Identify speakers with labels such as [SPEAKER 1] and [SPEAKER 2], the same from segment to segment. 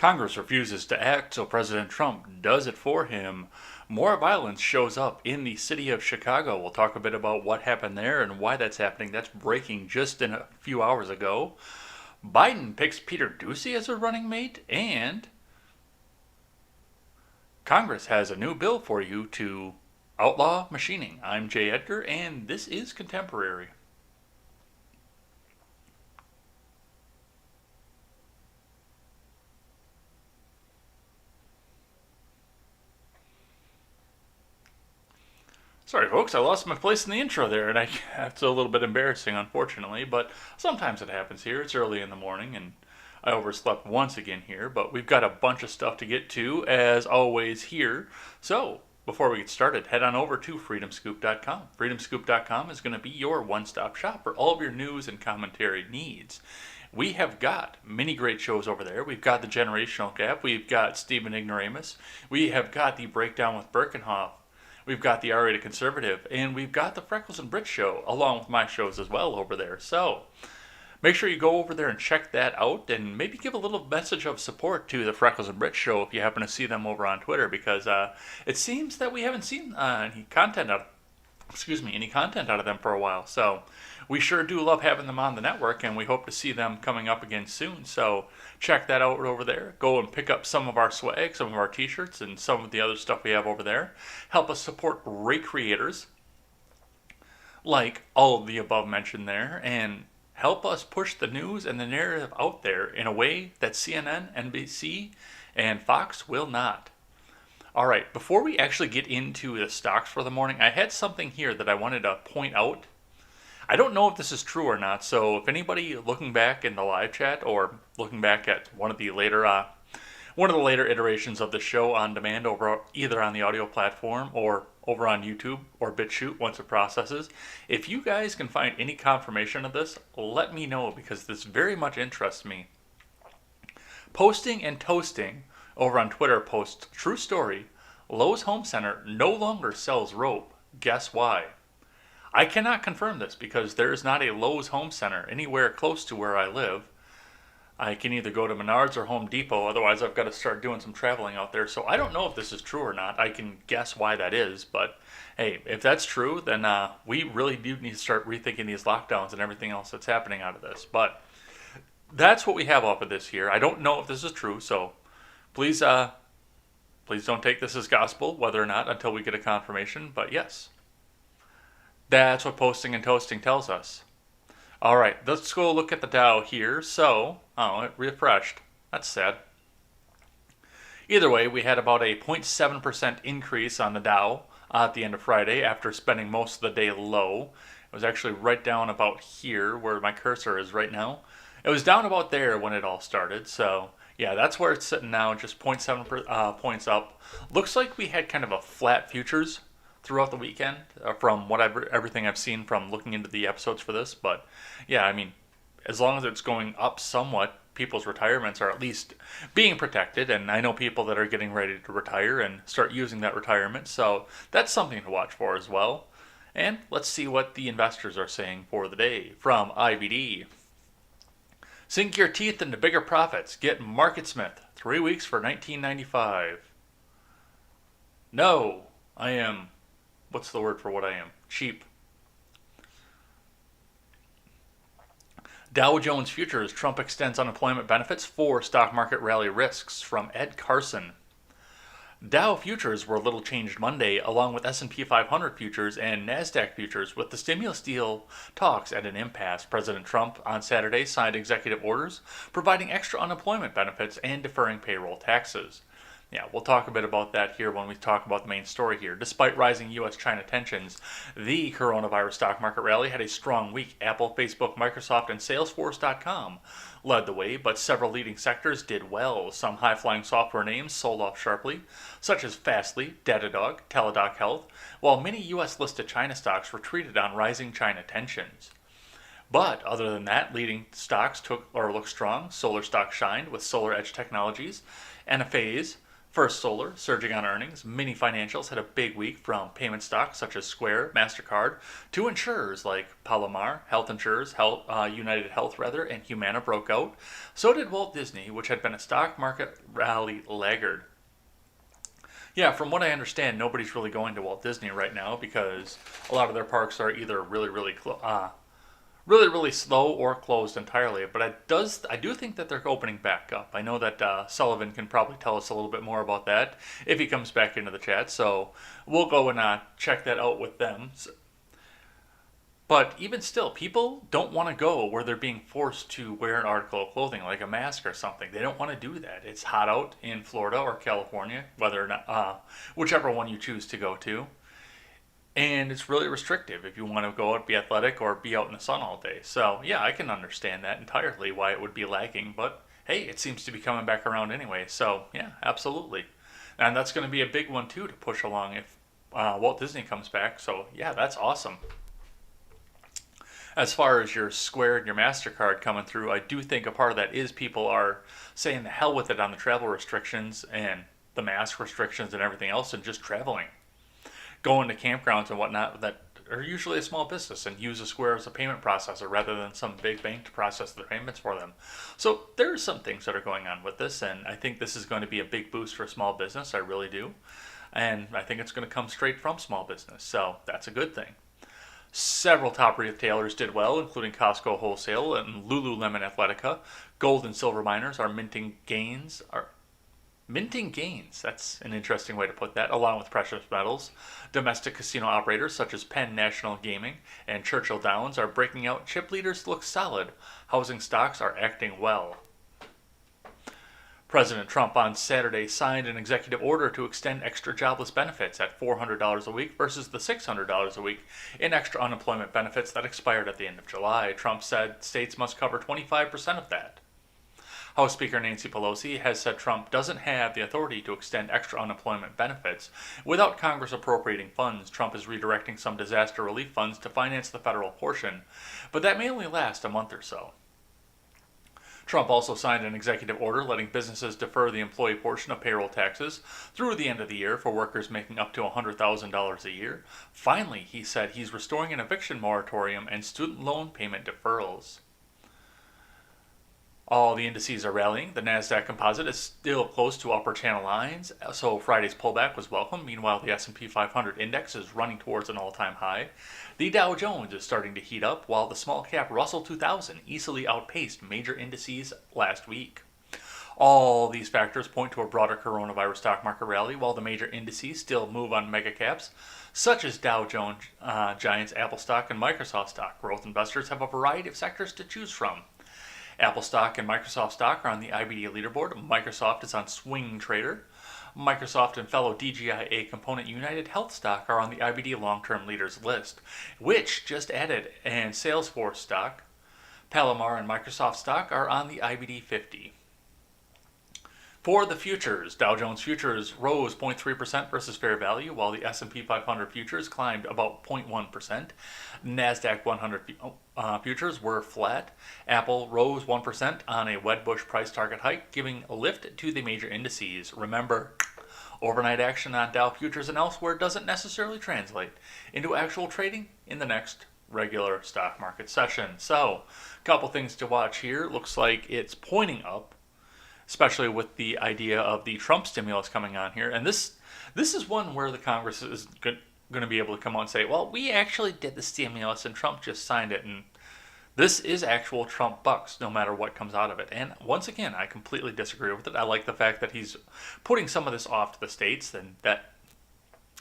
[SPEAKER 1] Congress refuses to act, so President Trump does it for him. More violence shows up in the city of Chicago. We'll talk a bit about what happened there and why that's happening. That's breaking just in a few hours ago. Biden picks Peter Doocy as a running mate, and Congress has a new bill for you to outlaw machining. I'm Jay Edgar, and this is Contemporary. Sorry, folks, I lost my place in the intro there, and that's a little bit embarrassing, unfortunately, but sometimes it happens here. It's early in the morning, and I overslept once again here, but we've got a bunch of stuff to get to, as always, here. So, before we get started, head on over to freedomscoop.com. Freedomscoop.com is going to be your one-stop shop for all of your news and commentary needs. We have got many great shows over there. We've got the Generational Gap. We've got Stephen Ignoramus. We have got the Breakdown with Birkenhoff. We've got the R-Rated Conservative, and we've got the Freckles and Brit Show, along with my shows as well over there. So, make sure you go over there and check that out, and maybe give a little message of support to the Freckles and Brit Show if you happen to see them over on Twitter, because it seems that we haven't seen any content out of them for a while. So we sure do love having them on the network, and we hope to see them coming up again soon. So check that out over there. Go and pick up some of our swag, some of our t-shirts, and some of the other stuff we have over there. Help us support great creators like all of the above mentioned there, and help us push the news and the narrative out there in a way that CNN, NBC, and Fox will not. All right, before we actually get into the stocks for the morning, I had something here that I wanted to point out. I don't know if this is true or not, so if anybody looking back in the live chat or looking back at one of the later iterations of the show on demand over either on the audio platform or over on YouTube or BitChute once it processes, if you guys can find any confirmation of this, let me know, because this very much interests me. Posting and Toasting over on Twitter posts, true story, Lowe's Home Center no longer sells rope. Guess why? I cannot confirm this because there is not a Lowe's Home Center anywhere close to where I live. I can either go to Menards or Home Depot, otherwise I've got to start doing some traveling out there. So I don't know if this is true or not. I can guess why that is, but hey, if that's true, then we really do need to start rethinking these lockdowns and everything else that's happening out of this. But that's what we have off of this here. I don't know if this is true, so please don't take this as gospel, whether or not, until we get a confirmation. But yes, that's what Posting and Toasting tells us. All right, let's go look at the Dow here. So, it refreshed. That's sad. Either way, we had about a 0.7% increase on the Dow at the end of Friday after spending most of the day low. It was actually right down about here where my cursor is right now. It was down about there when it all started, so yeah, that's where it's sitting now, just 0.7 points up. Looks like we had kind of a flat futures throughout the weekend from everything I've seen from looking into the episodes for this. But yeah, I mean, as long as it's going up somewhat, people's retirements are at least being protected. And I know people that are getting ready to retire and start using that retirement. So that's something to watch for as well. And let's see what the investors are saying for the day from IBD. Sink your teeth into bigger profits. Get MarketSmith. 3 weeks for $19.95. No, I am, what's the word for what I am? Cheap. Dow Jones Futures. Trump extends unemployment benefits for stock market rally risks from Ed Carson. Dow futures were little changed Monday, along with S&P 500 futures and NASDAQ futures, with the stimulus deal talks at an impasse. President Trump on Saturday signed executive orders providing extra unemployment benefits and deferring payroll taxes. Yeah, we'll talk a bit about that here when we talk about the main story here. Despite rising U.S.-China tensions, the coronavirus stock market rally had a strong week. Apple, Facebook, Microsoft, and Salesforce.com led the way, but several leading sectors did well. Some high-flying software names sold off sharply, such as Fastly, Datadog, Teladoc Health, while many U.S.-listed China stocks retreated on rising China tensions. But other than that, leading stocks looked strong. Solar stocks shined with Solar Edge Technologies, Enphase, First Solar, surging on earnings. Mini Financials had a big week from payment stocks such as Square, MasterCard, to insurers like Palomar, health insurers, United Health rather, and Humana broke out. So did Walt Disney, which had been a stock market rally laggard. Yeah, from what I understand, nobody's really going to Walt Disney right now because a lot of their parks are either really slow or closed entirely. But I do think that they're opening back up. I know that Sullivan can probably tell us a little bit more about that if he comes back into the chat. So we'll go and check that out with them. But even still, people don't want to go where they're being forced to wear an article of clothing like a mask or something. They don't want to do that. It's hot out in Florida or California, whether or not whichever one you choose to go to. And it's really restrictive if you want to go out, be athletic, or be out in the sun all day. So, yeah, I can understand that entirely, why it would be lagging. But, hey, it seems to be coming back around anyway. So, yeah, absolutely. And that's going to be a big one, too, to push along if Walt Disney comes back. So, yeah, that's awesome. As far as your Square and your MasterCard coming through, I do think a part of that is people are saying the hell with it on the travel restrictions and the mask restrictions and everything else and just traveling. Going to campgrounds and whatnot that are usually a small business and use a Square as a payment processor rather than some big bank to process their payments for them. So there are some things that are going on with this, and I think this is going to be a big boost for small business. I really do. And I think it's going to come straight from small business. So that's a good thing. Several top retailers did well, including Costco Wholesale and Lululemon Athletica. Gold and silver miners are minting gains. That's an interesting way to put that, along with precious metals. Domestic casino operators such as Penn National Gaming and Churchill Downs are breaking out. Chip leaders look solid. Housing stocks are acting well. President Trump on Saturday signed an executive order to extend extra jobless benefits at $400 a week versus the $600 a week in extra unemployment benefits that expired at the end of July. Trump said states must cover 25% of that. House Speaker Nancy Pelosi has said Trump doesn't have the authority to extend extra unemployment benefits without Congress appropriating funds. Trump is redirecting some disaster relief funds to finance the federal portion, but that may only last a month or so. Trump also signed an executive order letting businesses defer the employee portion of payroll taxes through the end of the year for workers making up to $100,000 a year. Finally, he said he's restoring an eviction moratorium and student loan payment deferrals. All the indices are rallying. The Nasdaq Composite is still close to upper channel lines, so Friday's pullback was welcome. Meanwhile, the S&P 500 index is running towards an all-time high. The Dow Jones is starting to heat up, while the small-cap Russell 2000 easily outpaced major indices last week. All these factors point to a broader coronavirus stock market rally, while the major indices still move on mega caps, such as Dow Jones, Giants, Apple stock, and Microsoft stock. Growth investors have a variety of sectors to choose from. Apple stock and Microsoft stock are on the IBD leaderboard. Microsoft is on Swing Trader. Microsoft and fellow DGIA component United Health stock are on the IBD long-term leaders list, which just added, and Salesforce stock, Palomar, and Microsoft stock are on the IBD 50. For the futures, Dow Jones futures rose 0.3% versus fair value, while the S&P 500 futures climbed about 0.1%. Nasdaq 100 futures were flat. Apple rose 1% on a Wedbush price target hike, giving a lift to the major indices. Remember, overnight action on Dow futures and elsewhere doesn't necessarily translate into actual trading in the next regular stock market session. So, a couple things to watch here. Looks like it's pointing up, especially with the idea of the Trump stimulus coming on here. And this is one where the Congress is going to be able to come out and say, well, we actually did the stimulus and Trump just signed it. And this is actual Trump bucks, no matter what comes out of it. And once again, I completely disagree with it. I like the fact that he's putting some of this off to the states, and that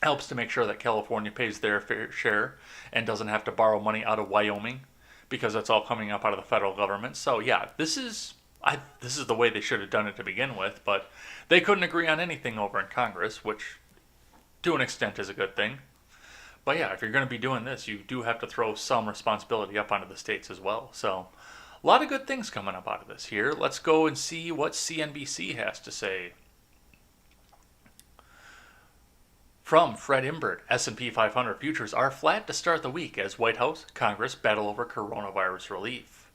[SPEAKER 1] helps to make sure that California pays their fair share and doesn't have to borrow money out of Wyoming, because that's all coming up out of the federal government. So yeah, this is the way they should have done it to begin with, but they couldn't agree on anything over in Congress, which to an extent is a good thing. But yeah, if you're going to be doing this, you do have to throw some responsibility up onto the states as well. So a lot of good things coming up out of this here. Let's go and see what CNBC has to say. From Fred Imbert, S&P 500 futures are flat to start the week as White House, Congress battle over coronavirus relief.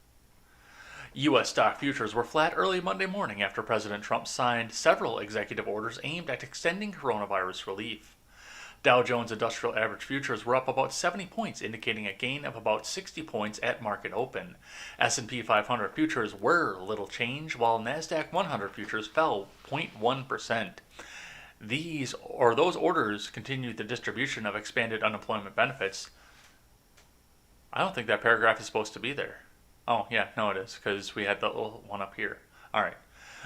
[SPEAKER 1] U.S. stock futures were flat early Monday morning after President Trump signed several executive orders aimed at extending coronavirus relief. Dow Jones Industrial Average futures were up about 70 points, indicating a gain of about 60 points at market open. S&P 500 futures were little change, while Nasdaq 100 futures fell 0.1%. Those orders continued the distribution of expanded unemployment benefits. I don't think that paragraph is supposed to be there. Oh, yeah, no, it is, because we had the little one up here. All right.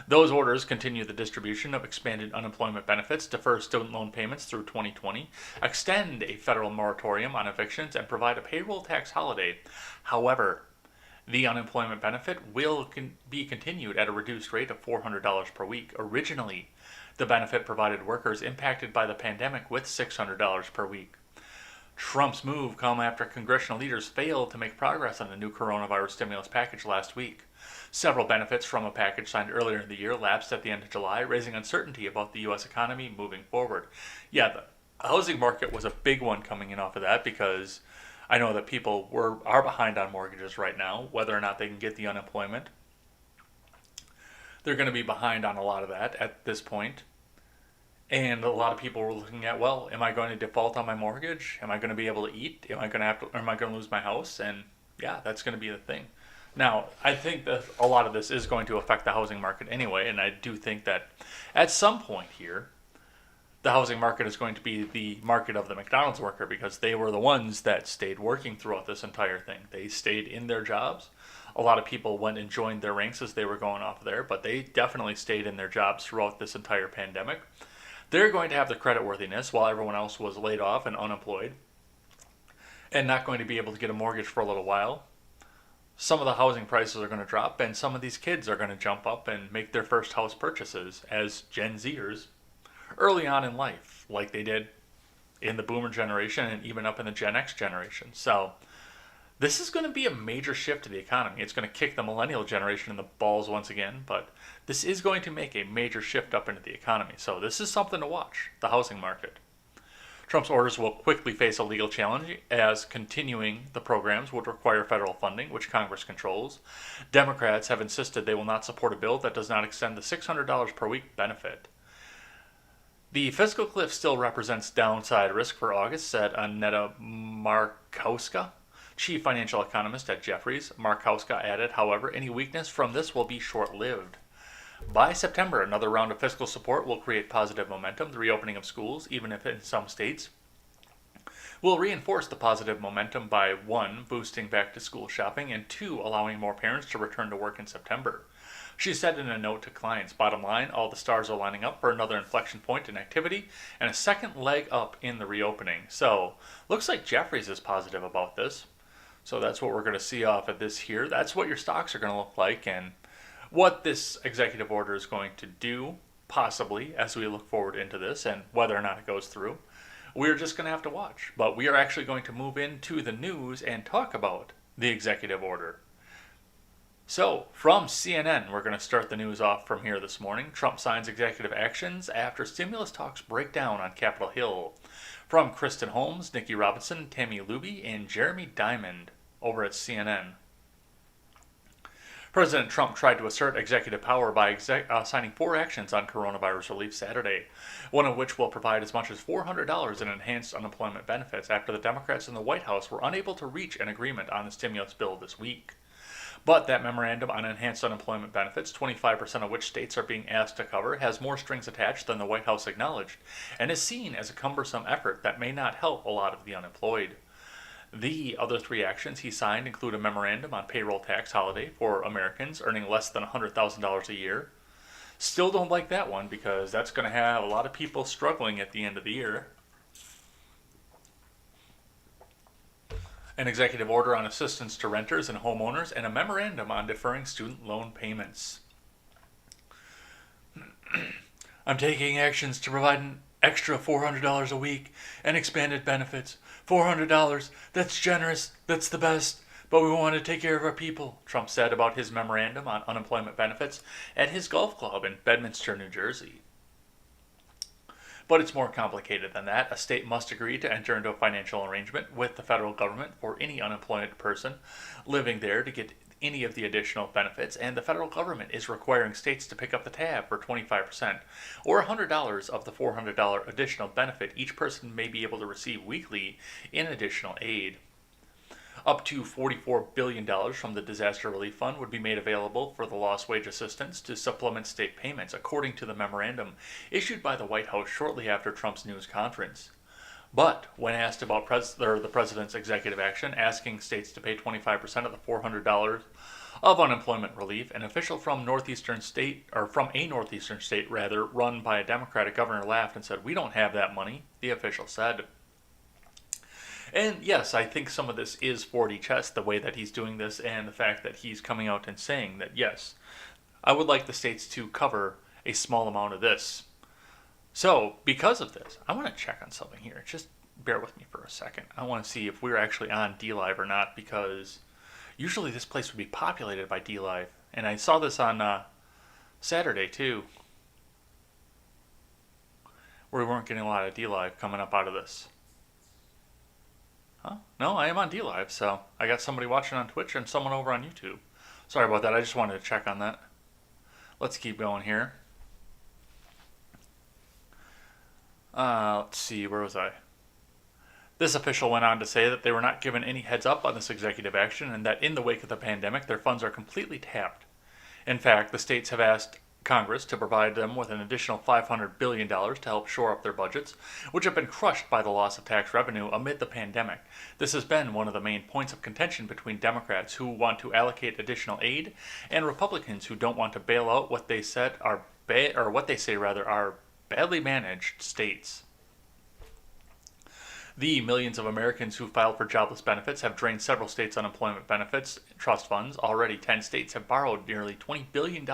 [SPEAKER 1] Those orders continue the distribution of expanded unemployment benefits, defer student loan payments through 2020, extend a federal moratorium on evictions, and provide a payroll tax holiday. However, the unemployment benefit will be continued at a reduced rate of $400 per week. Originally, the benefit provided workers impacted by the pandemic with $600 per week. Trump's move come after congressional leaders failed to make progress on the new coronavirus stimulus package last week. Several benefits from a package signed earlier in the year lapsed at the end of July, raising uncertainty about the U.S. economy moving forward. Yeah, the housing market was a big one coming in off of that because I know that people are behind on mortgages right now, whether or not they can get the unemployment. They're going to be behind on a lot of that at this point. And a lot of people were looking at, well, am I going to default on my mortgage? Am I going to be able to eat? Am I going to lose my house? And yeah, that's going to be the thing. Now, I think that a lot of this is going to affect the housing market anyway, and I do think that at some point here, the housing market is going to be the market of the McDonald's worker because they were the ones that stayed working throughout this entire thing. They stayed in their jobs. A lot of people went and joined their ranks as they were going off there, but they definitely stayed in their jobs throughout this entire pandemic. They're going to have the creditworthiness while everyone else was laid off and unemployed and not going to be able to get a mortgage for a little while. Some of the housing prices are going to drop and some of these kids are going to jump up and make their first house purchases as Gen Zers early on in life, like they did in the boomer generation and even up in the Gen X generation. So this is going to be a major shift to the economy. It's going to kick the millennial generation in the balls once again, but this is going to make a major shift up into the economy. So this is something to watch, the housing market. Trump's orders will quickly face a legal challenge as continuing the programs would require federal funding, which Congress controls. Democrats have insisted they will not support a bill that does not extend the $600 per week benefit. The fiscal cliff still represents downside risk for August, said Annetta Markowska, chief financial economist at Jefferies. Markowska added, however, any weakness from this will be short-lived. By September, another round of fiscal support will create positive momentum. The reopening of schools, even if in some states, will reinforce the positive momentum by 1, boosting back-to-school shopping, and 2, allowing more parents to return to work in September. She said in a note to clients, bottom line, all the stars are lining up for another inflection point in activity and a second leg up in the reopening. So, looks like Jefferies is positive about this. So that's what we're going to see off of this here. That's what your stocks are going to look like and what this executive order is going to do, possibly, as we look forward into this and whether or not it goes through. We're just going to have to watch. But we are actually going to move into the news and talk about the executive order. So, from CNN, we're going to start the news off from here this morning. Trump signs executive actions after stimulus talks break down on Capitol Hill. From Kristen Holmes, Nikki Robinson, Tammy Luby, and Jeremy Diamond over at CNN. President Trump tried to assert executive power by signing 4 actions on coronavirus relief Saturday, one of which will provide as much as $400 in enhanced unemployment benefits after the Democrats in the White House were unable to reach an agreement on the stimulus bill this week. But that memorandum on enhanced unemployment benefits, 25% of which states are being asked to cover, has more strings attached than the White House acknowledged, and is seen as a cumbersome effort that may not help a lot of the unemployed. The other 3 actions he signed include a memorandum on payroll tax holiday for Americans earning less than $100,000 a year. Still don't like that one because that's going to have a lot of people struggling at the end of the year. An executive order on assistance to renters and homeowners, and a memorandum on deferring student loan payments. I'm taking actions to provide an extra $400 a week and expanded benefits. $400, that's generous, that's the best, but we want to take care of our people, Trump said about his memorandum on unemployment benefits at his golf club in Bedminster, New Jersey. But it's more complicated than that. A state must agree to enter into a financial arrangement with the federal government for any unemployed person living there to get any of the additional benefits, and the federal government is requiring states to pick up the tab for 25%, or $100 of the $400 additional benefit each person may be able to receive weekly in additional aid. Up to $44 billion from the Disaster Relief Fund would be made available for the lost wage assistance to supplement state payments, according to the memorandum issued by the White House shortly after Trump's news conference. But when asked about the president's executive action asking states to pay 25% of the $400 of unemployment relief, an official from a northeastern state run by a Democratic governor laughed and said, "We don't have that money," the official said. And yes, I think some of this is 4D chess, the way that he's doing this, and the fact that he's coming out and saying that, yes, I would like the states to cover a small amount of this. So, because of this, I want to check on something here. Just bear with me for a second. I want to see if we're actually on DLive or not, because usually this place would be populated by DLive. And I saw this on Saturday, too, where we weren't getting a lot of DLive coming up out of this. Huh? No, I am on DLive, so I got somebody watching on Twitch and someone over on YouTube. Sorry about that, I just wanted to check on that. Let's keep going here. Let's see, where was I? This official went on to say that they were not given any heads up on this executive action and that in the wake of the pandemic, their funds are completely tapped. In fact, the states have asked Congress to provide them with an additional $500 billion to help shore up their budgets, which have been crushed by the loss of tax revenue amid the pandemic. This has been one of the main points of contention between Democrats who want to allocate additional aid and Republicans who don't want to bail out what they say are badly managed states. The millions of Americans who filed for jobless benefits have drained several states' unemployment benefits trust funds. Already, 10 states have borrowed nearly $20 billion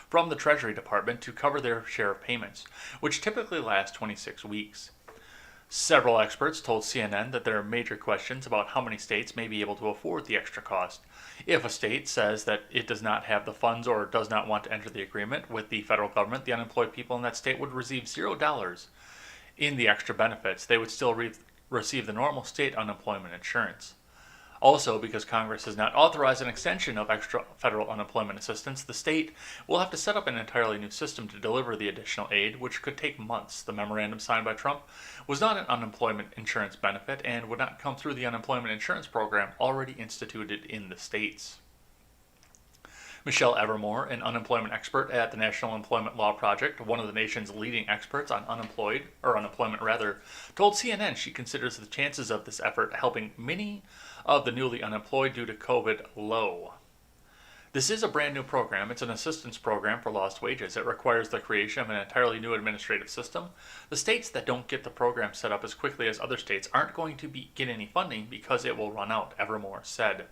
[SPEAKER 1] from the Treasury Department to cover their share of payments, which typically last 26 weeks. Several experts told CNN that there are major questions about how many states may be able to afford the extra cost. If a state says that it does not have the funds or does not want to enter the agreement with the federal government, the unemployed people in that state would receive $0 in the extra benefits. They would still receive the normal state unemployment insurance. Also, because Congress has not authorized an extension of extra federal unemployment assistance, the state will have to set up an entirely new system to deliver the additional aid, which could take months. The memorandum signed by Trump was not an unemployment insurance benefit and would not come through the unemployment insurance program already instituted in the states. Michelle Evermore, an unemployment expert at the National Employment Law Project, one of the nation's leading experts on unemployment, told CNN she considers the chances of this effort helping many of the newly unemployed due to COVID low. This is a brand new program. It's an assistance program for lost wages. It requires the creation of an entirely new administrative system. The states that don't get the program set up as quickly as other states aren't going to get any funding because it will run out, Evermore said.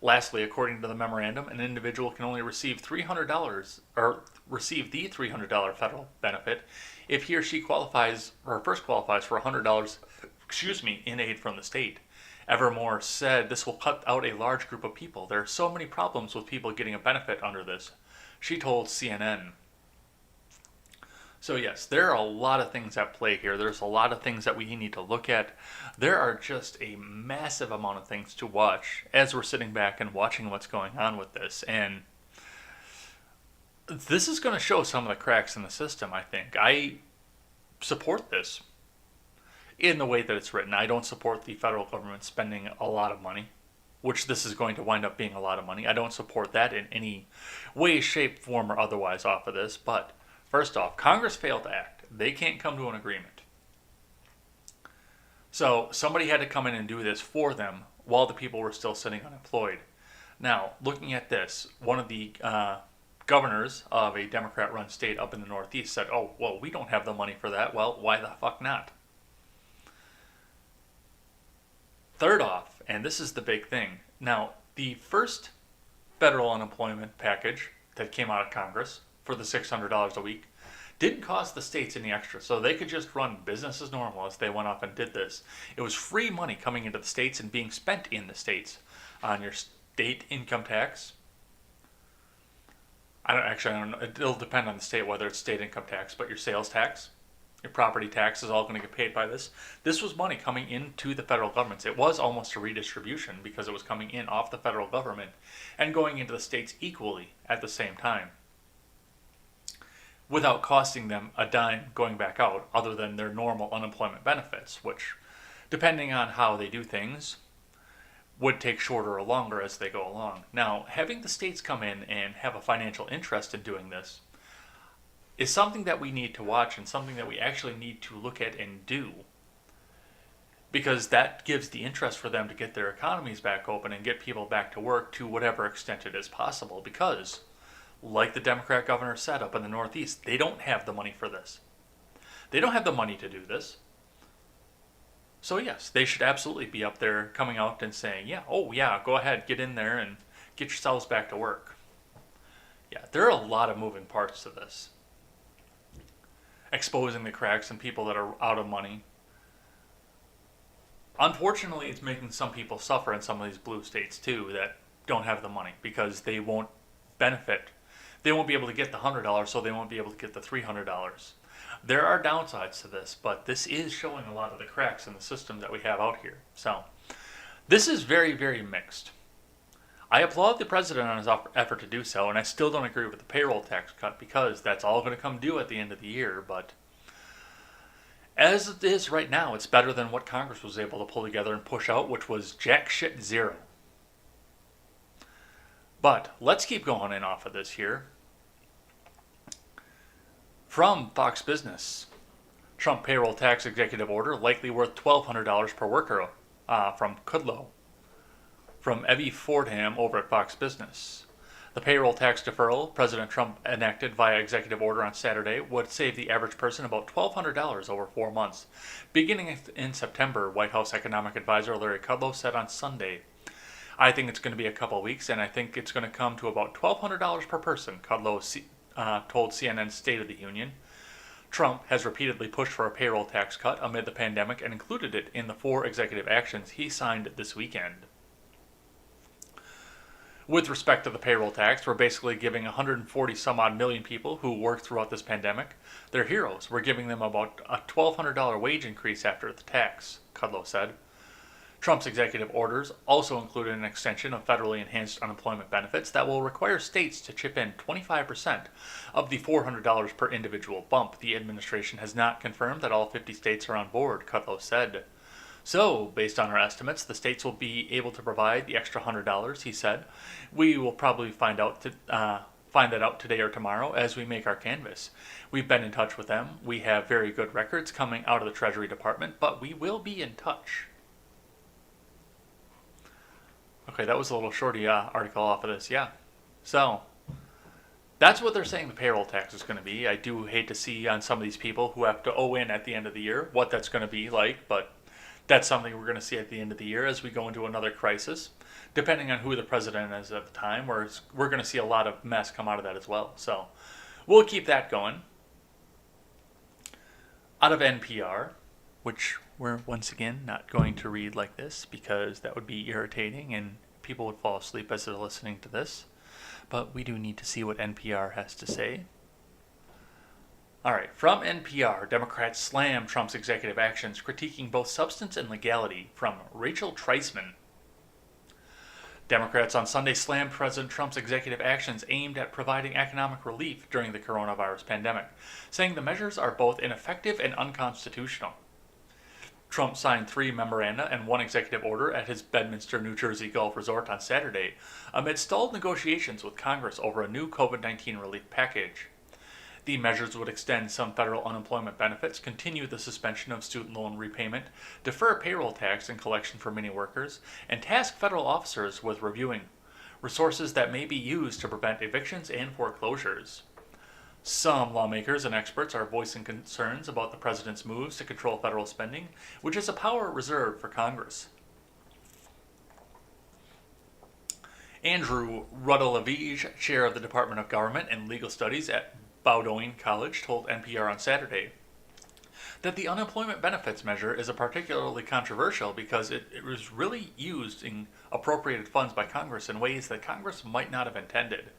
[SPEAKER 1] Lastly, according to the memorandum, an individual can only receive $300 or receive the $300 federal benefit if he or she first qualifies for $100, in aid from the state. Evermore said this will cut out a large group of people. There are so many problems with people getting a benefit under this, she told CNN. So yes, there are a lot of things at play here. There's a lot of things that we need to look at. There are just a massive amount of things to watch as we're sitting back and watching what's going on with this. And this is going to show some of the cracks in the system, I think. I support this in the way that it's written. I don't support the federal government spending a lot of money, which this is going to wind up being a lot of money. I don't support that in any way, shape, form, or otherwise off of this, but first off, Congress failed to act. They can't come to an agreement. So somebody had to come in and do this for them while the people were still sitting unemployed. Now, looking at this, one of the governors of a Democrat-run state up in the Northeast said, "Oh, well, we don't have the money for that." Well, why the fuck not? Third off, and this is the big thing. Now, the first federal unemployment package that came out of Congress for the $600 a week didn't cost the states any extra, so they could just run business as normal as they went off and did this. It was free money coming into the states and being spent in the states on your state income tax. I don't know. It'll depend on the state whether it's state income tax, but your sales tax, Your property tax is all going to get paid by this. This was money coming into the federal government. It was almost a redistribution because it was coming in off the federal government and going into the states equally at the same time, without costing them a dime going back out, other than their normal unemployment benefits, which, depending on how they do things, would take shorter or longer as they go along. Now, having the states come in and have a financial interest in doing this is something that we need to watch and something that we actually need to look at and do, because that gives the interest for them to get their economies back open and get people back to work to whatever extent it is possible, because like the Democrat governor said up in the Northeast, they don't have the money for this. They don't have the money to do this. So yes, they should absolutely be up there coming out and saying, yeah, oh yeah, go ahead, get in there and get yourselves back to work. Yeah, there are a lot of moving parts to this. Exposing the cracks and people that are out of money. Unfortunately, it's making some people suffer in some of these blue states too that don't have the money, because they won't benefit. They won't be able to get the $100, so they won't be able to get the $300. There are downsides to this, but this is showing a lot of the cracks in the system that we have out here. So, this is very, very mixed. I applaud the president on his effort to do so, and I still don't agree with the payroll tax cut, because that's all going to come due at the end of the year. But as it is right now, it's better than what Congress was able to pull together and push out, which was jack shit zero. But let's keep going in off of this here. From Fox Business, Trump payroll tax executive order likely worth $1,200 per worker, from Kudlow. From Evie Fordham over at Fox Business. The payroll tax deferral President Trump enacted via executive order on Saturday would save the average person about $1,200 over 4 months. Beginning in September, White House economic advisor Larry Kudlow said on Sunday, "I think it's going to be a couple weeks, and I think it's going to come to about $1,200 per person," Kudlow told CNN's State of the Union. Trump has repeatedly pushed for a payroll tax cut amid the pandemic and included it in the 4 executive actions he signed this weekend. With respect to the payroll tax, we're basically giving 140 some odd million people who worked throughout this pandemic their heroes. We're giving them about a $1,200 wage increase after the tax, Kudlow said. Trump's executive orders also included an extension of federally enhanced unemployment benefits that will require states to chip in 25% of the $400 per individual bump. The administration has not confirmed that all 50 states are on board, Kudlow said. So, based on our estimates, the states will be able to provide the extra $100, he said. We will probably find that out today or tomorrow as we make our canvass. We've been in touch with them. We have very good records coming out of the Treasury Department, but we will be in touch. Okay, that was a little shorty article off of this, yeah. So, that's what they're saying the payroll tax is going to be. I do hate to see on some of these people who have to owe in at the end of the year what that's going to be like, but that's something we're going to see at the end of the year as we go into another crisis. Depending on who the president is at the time, we're going to see a lot of mess come out of that as well. So we'll keep that going. Out of NPR, which we're once again not going to read like this because that would be irritating and people would fall asleep as they're listening to this. But we do need to see what NPR has to say. All right, from NPR, Democrats slam Trump's executive actions, critiquing both substance and legality, from Rachel Treisman. Democrats on Sunday slammed President Trump's executive actions aimed at providing economic relief during the coronavirus pandemic, saying the measures are both ineffective and unconstitutional. Trump signed 3 memoranda and 1 executive order at his Bedminster, New Jersey Golf Resort on Saturday, amid stalled negotiations with Congress over a new COVID-19 relief package. The measures would extend some federal unemployment benefits, continue the suspension of student loan repayment, defer payroll tax and collection for many workers, and task federal officers with reviewing resources that may be used to prevent evictions and foreclosures. Some lawmakers and experts are voicing concerns about the president's moves to control federal spending, which is a power reserved for Congress. Andrew Rudelavige, chair of the Department of Government and Legal Studies at Bowdoin College, told NPR on Saturday that the unemployment benefits measure is particularly controversial because it was really used in appropriated funds by Congress in ways that Congress might not have intended.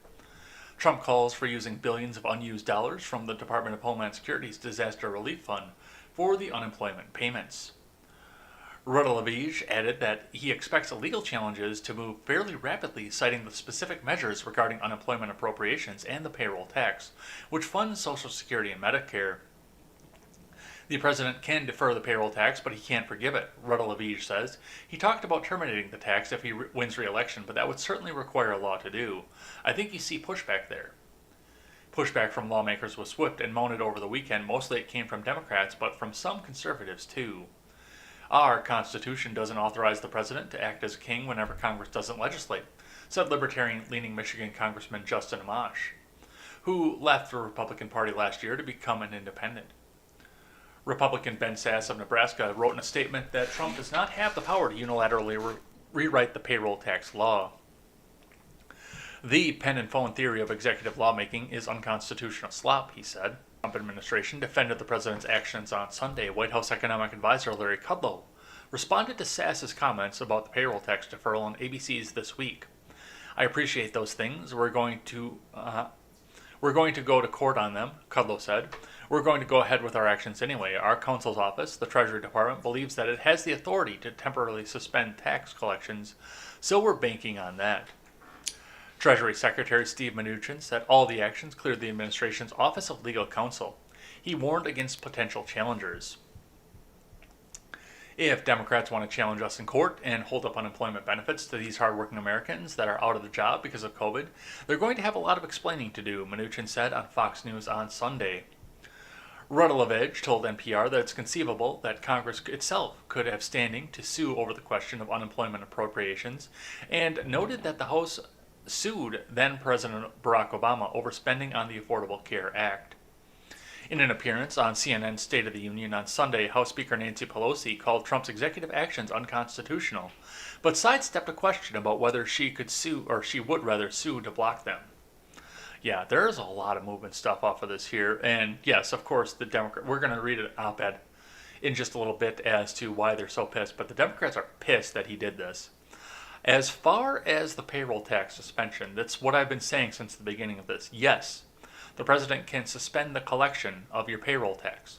[SPEAKER 1] Trump calls for using billions of unused dollars from the Department of Homeland Security's Disaster Relief Fund for the unemployment payments. Radulovic added that he expects legal challenges to move fairly rapidly, citing the specific measures regarding unemployment appropriations and the payroll tax, which funds Social Security and Medicare. The president can defer the payroll tax, but he can't forgive it, Radulovic says. He talked about terminating the tax if he wins re-election, but that would certainly require a law to do. I think you see pushback there. Pushback from lawmakers was swift and mounted over the weekend. Mostly it came from Democrats, but from some conservatives too. Our Constitution doesn't authorize the president to act as a king whenever Congress doesn't legislate, said libertarian-leaning Michigan Congressman Justin Amash, who left the Republican Party last year to become an independent. Republican Ben Sasse of Nebraska wrote in a statement that Trump does not have the power to unilaterally rewrite the payroll tax law. The pen and phone theory of executive lawmaking is unconstitutional slop, he said. The Trump administration defended the president's actions on Sunday. White House economic advisor Larry Kudlow responded to Sasse's comments about the payroll tax deferral on ABC's This Week. I appreciate those things. We're going to go to court on them, Kudlow said. We're going to go ahead with our actions anyway. Our counsel's office, the Treasury Department, believes that it has the authority to temporarily suspend tax collections, so we're banking on that. Treasury Secretary Steve Mnuchin said all the actions cleared the administration's Office of Legal Counsel. He warned against potential challengers. If Democrats want to challenge us in court and hold up unemployment benefits to these hardworking Americans that are out of the job because of COVID, they're going to have a lot of explaining to do, Mnuchin said on Fox News on Sunday. Radulovic told NPR that it's conceivable that Congress itself could have standing to sue over the question of unemployment appropriations, and noted that the House sued then-President Barack Obama over spending on the Affordable Care Act. In an appearance on CNN's State of the Union on Sunday, House Speaker Nancy Pelosi called Trump's executive actions unconstitutional, but sidestepped a question about whether she could sue, or she would rather sue to block them. Yeah, there's a lot of movement stuff off of this here, and yes, of course, we're going to read an op-ed in just a little bit as to why they're so pissed, but the Democrats are pissed that he did this. As far as the payroll tax suspension, that's what I've been saying since the beginning of this. Yes, the president can suspend the collection of your payroll tax,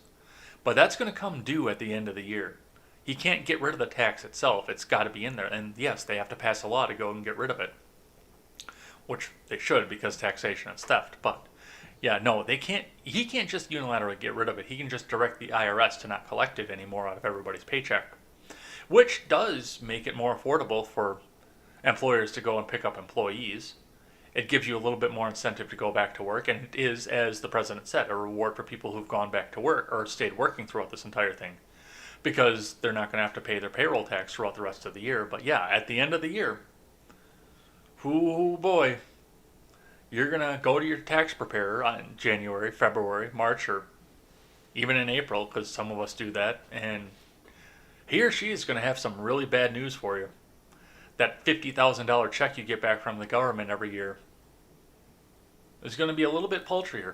[SPEAKER 1] but that's going to come due at the end of the year. He can't get rid of the tax itself. It's got to be in there. And yes, they have to pass a law to go and get rid of it, which they should because taxation is theft. But yeah, no, they can't. He can't just unilaterally get rid of it. He can just direct the IRS to not collect it anymore out of everybody's paycheck, which does make it more affordable for employers to go and pick up employees. It gives you a little bit more incentive to go back to work, and it is, as the president said, a reward for people who've gone back to work or stayed working throughout this entire thing, because they're not going to have to pay their payroll tax throughout the rest of the year. But yeah, at the end of the year, oh boy, you're going to go to your tax preparer on January, February, March, or even in April, because some of us do that, and he or she is going to have some really bad news for you. That $50,000 check you get back from the government every year is going to be a little bit paltrier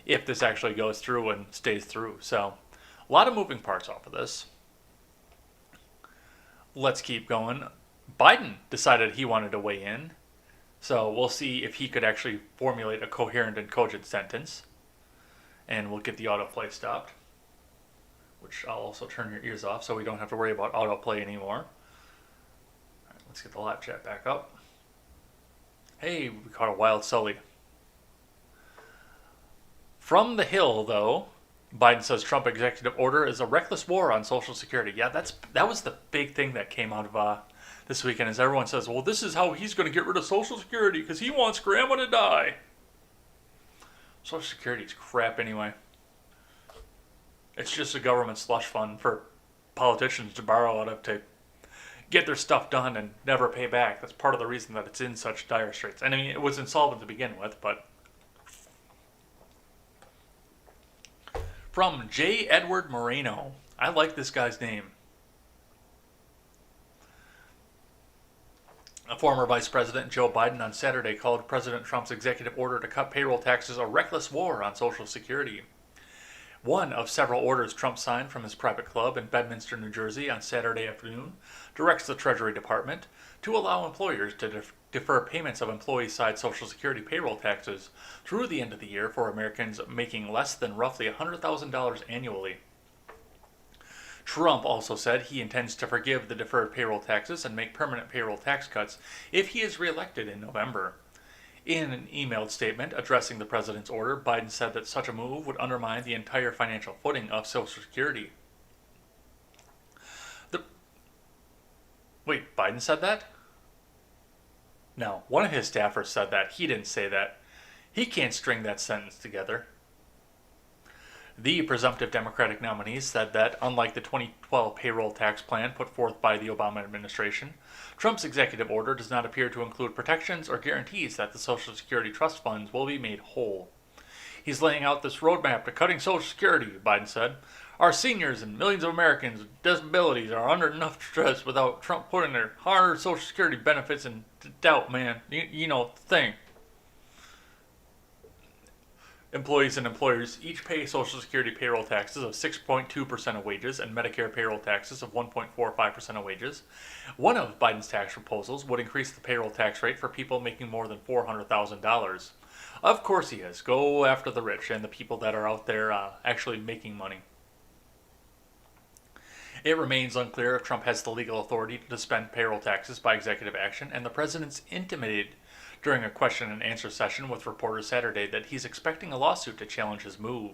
[SPEAKER 1] if this actually goes through and stays through. So, a lot of moving parts off of this. Let's keep going. Biden decided he wanted to weigh in, so we'll see if he could actually formulate a coherent and cogent sentence, and we'll get the autoplay stopped, which I'll also turn your ears off so we don't have to worry about autoplay anymore. Let's get the live chat back up. Hey, we caught a wild Sully. From the Hill, though, Biden says Trump executive order is a reckless war on Social Security. Yeah, that was the big thing that came out of this weekend, is everyone says, well, this is how he's going to get rid of Social Security because he wants grandma to die. Social Security is crap anyway. It's just a government slush fund for politicians to borrow out of to get their stuff done and never pay back. That's part of the reason that it's in such dire straits. And I mean, it was insolvent to begin with, but... From J. Edward Moreno. I like this guy's name. Former Vice President Joe Biden on Saturday called President Trump's executive order to cut payroll taxes a reckless war on Social Security. One of several orders Trump signed from his private club in Bedminster, New Jersey on Saturday afternoon directs the Treasury Department to allow employers to defer payments of employee-side Social Security payroll taxes through the end of the year for Americans making less than roughly $100,000 annually. Trump also said he intends to forgive the deferred payroll taxes and make permanent payroll tax cuts if he is reelected in November. In an emailed statement addressing the president's order, Biden said that such a move would undermine the entire financial footing of Social Security. Wait, Biden said that? No, one of his staffers said that. He didn't say that. He can't string that sentence together. The presumptive Democratic nominee said that, unlike the 2012 payroll tax plan put forth by the Obama administration, Trump's executive order does not appear to include protections or guarantees that the Social Security trust funds will be made whole. He's laying out this roadmap to cutting Social Security, Biden said. Our seniors and millions of Americans with disabilities are under enough stress without Trump putting their hard Social Security benefits in doubt, man. You know the thing. Employees and employers each pay Social Security payroll taxes of 6.2% of wages and Medicare payroll taxes of 1.45% of wages. One of Biden's tax proposals would increase the payroll tax rate for people making more than $400,000. Of course he is. Go after the rich and the people that are out there actually making money. It remains unclear if Trump has the legal authority to suspend payroll taxes by executive action, and the president's intimated during a question and answer session with reporters Saturday that he's expecting a lawsuit to challenge his move.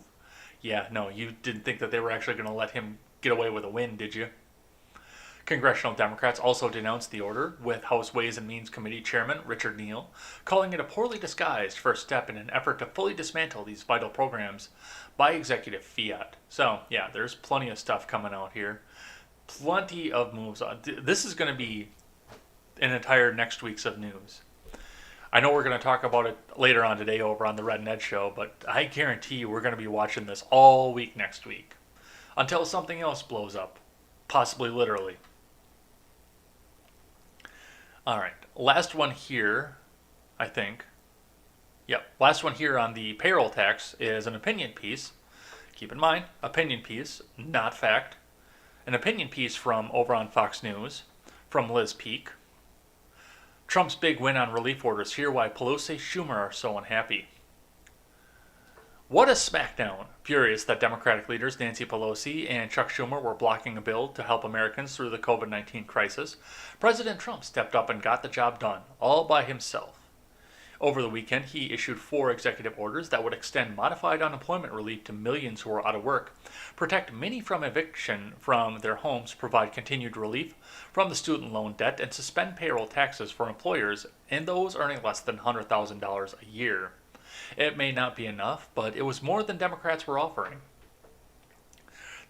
[SPEAKER 1] Yeah, no, you didn't think that they were actually going to let him get away with a win, did you? Congressional Democrats also denounced the order, with House Ways and Means Committee Chairman Richard Neal calling it a poorly disguised first step in an effort to fully dismantle these vital programs by executive fiat. So, yeah, there's plenty of stuff coming out here. Plenty of moves. This is going to be an entire next week's of news. I know we're going to talk about it later on today over on the Red Ned Show, but I guarantee you we're going to be watching this all week next week until something else blows up, possibly literally. All right, last one here, I think. Yep, last one here on the payroll tax is an opinion piece. Keep in mind, opinion piece, not fact. An opinion piece from over on Fox News from Liz Peek. Trump's big win on relief orders. Hear why Pelosi, Schumer are so unhappy. What a smackdown. Furious that Democratic leaders Nancy Pelosi and Chuck Schumer were blocking a bill to help Americans through the COVID-19 crisis, President Trump stepped up and got the job done, all by himself. Over the weekend, he issued 4 executive orders that would extend modified unemployment relief to millions who are out of work, protect many from eviction from their homes, provide continued relief from the student loan debt, and suspend payroll taxes for employers and those earning less than $100,000 a year. It may not be enough, but it was more than Democrats were offering.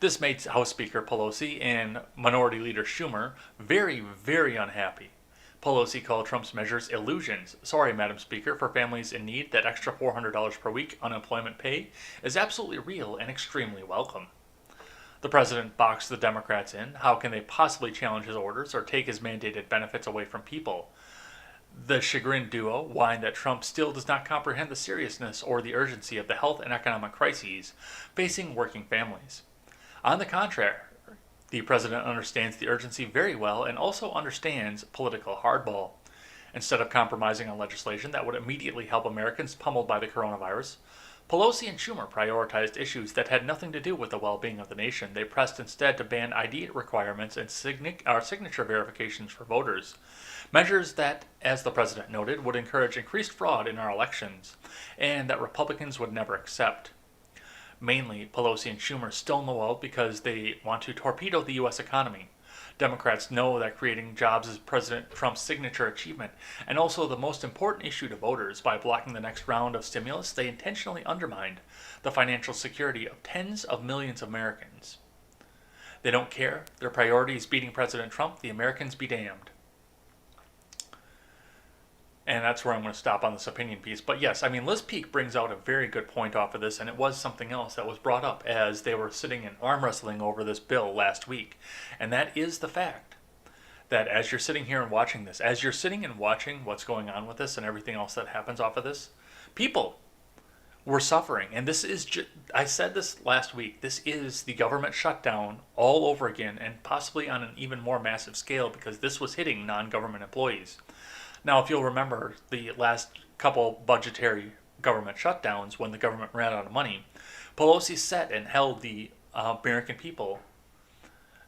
[SPEAKER 1] This made House Speaker Pelosi and Minority Leader Schumer very, very unhappy. Pelosi called Trump's measures illusions. Sorry, Madam Speaker, for families in need, that extra $400 per week unemployment pay is absolutely real and extremely welcome. The president boxed the Democrats in. How can they possibly challenge his orders or take his mandated benefits away from people? The chagrin duo whined that Trump still does not comprehend the seriousness or the urgency of the health and economic crises facing working families. On the contrary, the president understands the urgency very well and also understands political hardball. Instead of compromising on legislation that would immediately help Americans pummeled by the coronavirus, Pelosi and Schumer prioritized issues that had nothing to do with the well-being of the nation. They pressed instead to ban ID requirements and signature verifications for voters, measures that, as the president noted, would encourage increased fraud in our elections and that Republicans would never accept. Mainly, Pelosi and Schumer still know out because they want to torpedo the U.S. economy. Democrats know that creating jobs is President Trump's signature achievement and also the most important issue to voters. By blocking the next round of stimulus, they intentionally undermined the financial security of tens of millions of Americans. They don't care. Their priority is beating President Trump. The Americans be damned. And that's where I'm going to stop on this opinion piece. But yes, I mean, Liz Peek brings out a very good point off of this, and it was something else that was brought up as they were sitting and arm wrestling over this bill last week. And that is the fact that as you're sitting here and watching this, as you're sitting and watching what's going on with this and everything else that happens off of this, people were suffering. And this is, I said this last week, this is the government shutdown all over again, and possibly on an even more massive scale, because this was hitting non-government employees. Now, if you'll remember the last couple budgetary government shutdowns when the government ran out of money, Pelosi sat and held the American people,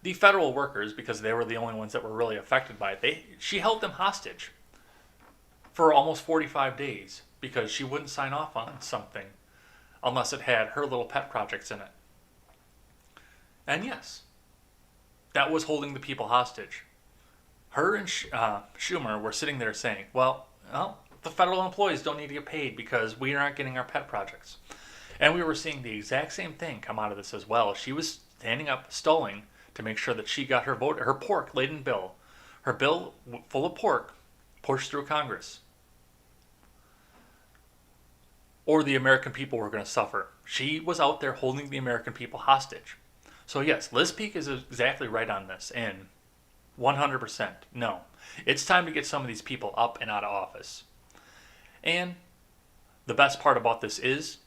[SPEAKER 1] the federal workers, because they were the only ones that were really affected by it. She held them hostage for almost 45 days because she wouldn't sign off on something unless it had her little pet projects in it. And yes, that was holding the people hostage. Her and Schumer were sitting there saying, well, the federal employees don't need to get paid because we aren't getting our pet projects. And we were seeing the exact same thing come out of this as well. She was standing up, stalling to make sure that she got her vote, her pork-laden bill, her bill full of pork, pushed through Congress. Or the American people were going to suffer. She was out there holding the American people hostage. So yes, Liz Peek is exactly right on this, and 100%. No. It's time to get some of these people up and out of office. And the best part about this is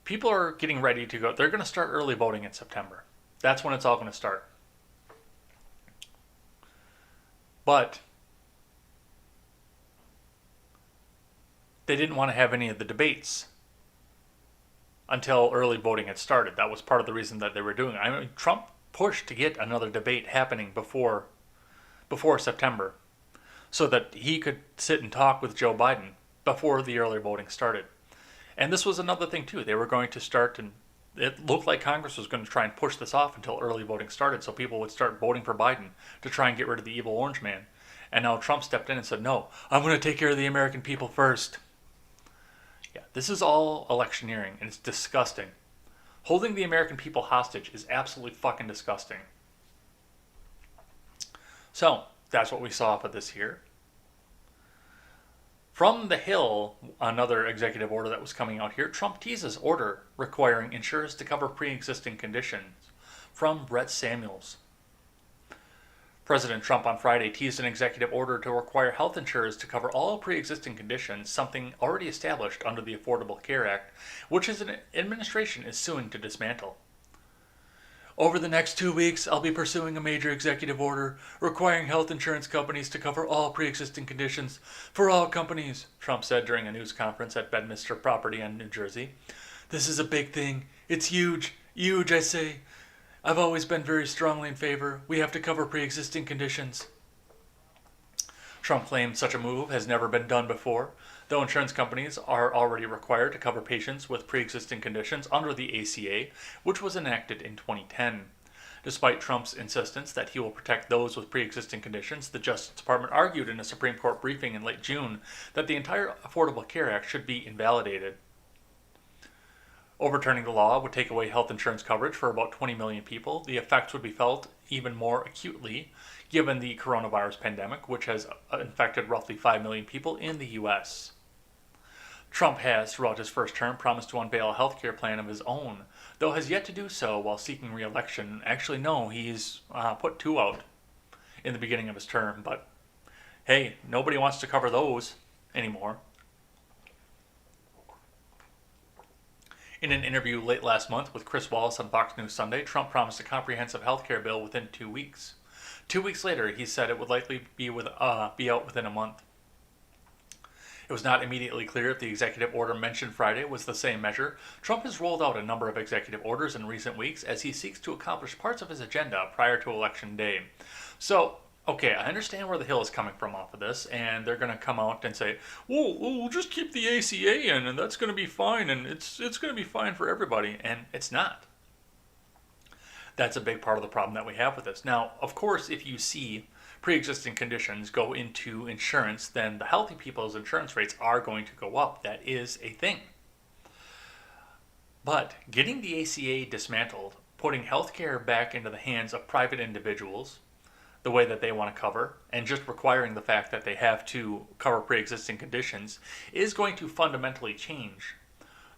[SPEAKER 1] people are getting ready to go. They're going to start early voting in September. That's when it's all going to start. But they didn't want to have any of the debates until early voting had started. That was part of the reason that they were doing it. I mean, Trump pushed to get another debate happening before September so that he could sit and talk with Joe Biden before the early voting started. And this was another thing too. They were going to start, and it looked like Congress was going to try and push this off until early voting started so people would start voting for Biden to try and get rid of the evil orange man. And now Trump stepped in and said, no, I'm going to take care of the American people first. Yeah, this is all electioneering, and it's disgusting. Holding the American people hostage is absolutely fucking disgusting. So, that's what we saw for this here. From the Hill, another executive order that was coming out here, Trump teases order requiring insurers to cover pre-existing conditions. From Brett Samuels. President Trump on Friday teased an executive order to require health insurers to cover all pre-existing conditions, something already established under the Affordable Care Act, which his administration is suing to dismantle. Over the next 2 weeks, I'll be pursuing a major executive order requiring health insurance companies to cover all pre-existing conditions for all companies, Trump said during a news conference at Bedminster Property in New Jersey. This is a big thing. It's huge. Huge, I say. I've always been very strongly in favor. We have to cover pre-existing conditions. Trump claimed such a move has never been done before, though insurance companies are already required to cover patients with pre-existing conditions under the ACA, which was enacted in 2010. Despite Trump's insistence that he will protect those with pre-existing conditions, the Justice Department argued in a Supreme Court briefing in late June that the entire Affordable Care Act should be invalidated. Overturning the law would take away health insurance coverage for about 20 million people. The effects would be felt even more acutely given the coronavirus pandemic, which has infected roughly 5 million people in the U.S. Trump has, throughout his first term, promised to unveil a health care plan of his own, though has yet to do so while seeking re-election. Actually, no, he's put 2 out in the beginning of his term, but hey, nobody wants to cover those anymore. In an interview late last month with Chris Wallace on Fox News Sunday, Trump promised a comprehensive health care bill within 2 weeks. 2 weeks later, he said it would likely be out within a month. It was not immediately clear if the executive order mentioned Friday was the same measure. Trump has rolled out a number of executive orders in recent weeks as he seeks to accomplish parts of his agenda prior to Election Day. So, okay, I understand where the Hill is coming from off of this, and they're going to come out and say, well, we'll just keep the ACA in, and that's going to be fine, and it's going to be fine for everybody, and it's not. That's a big part of the problem that we have with this. Now, of course, if you see pre-existing conditions go into insurance, then the healthy people's insurance rates are going to go up. That is a thing. But getting the ACA dismantled, putting healthcare back into the hands of private individuals, the way that they want to cover, and just requiring the fact that they have to cover pre-existing conditions is going to fundamentally change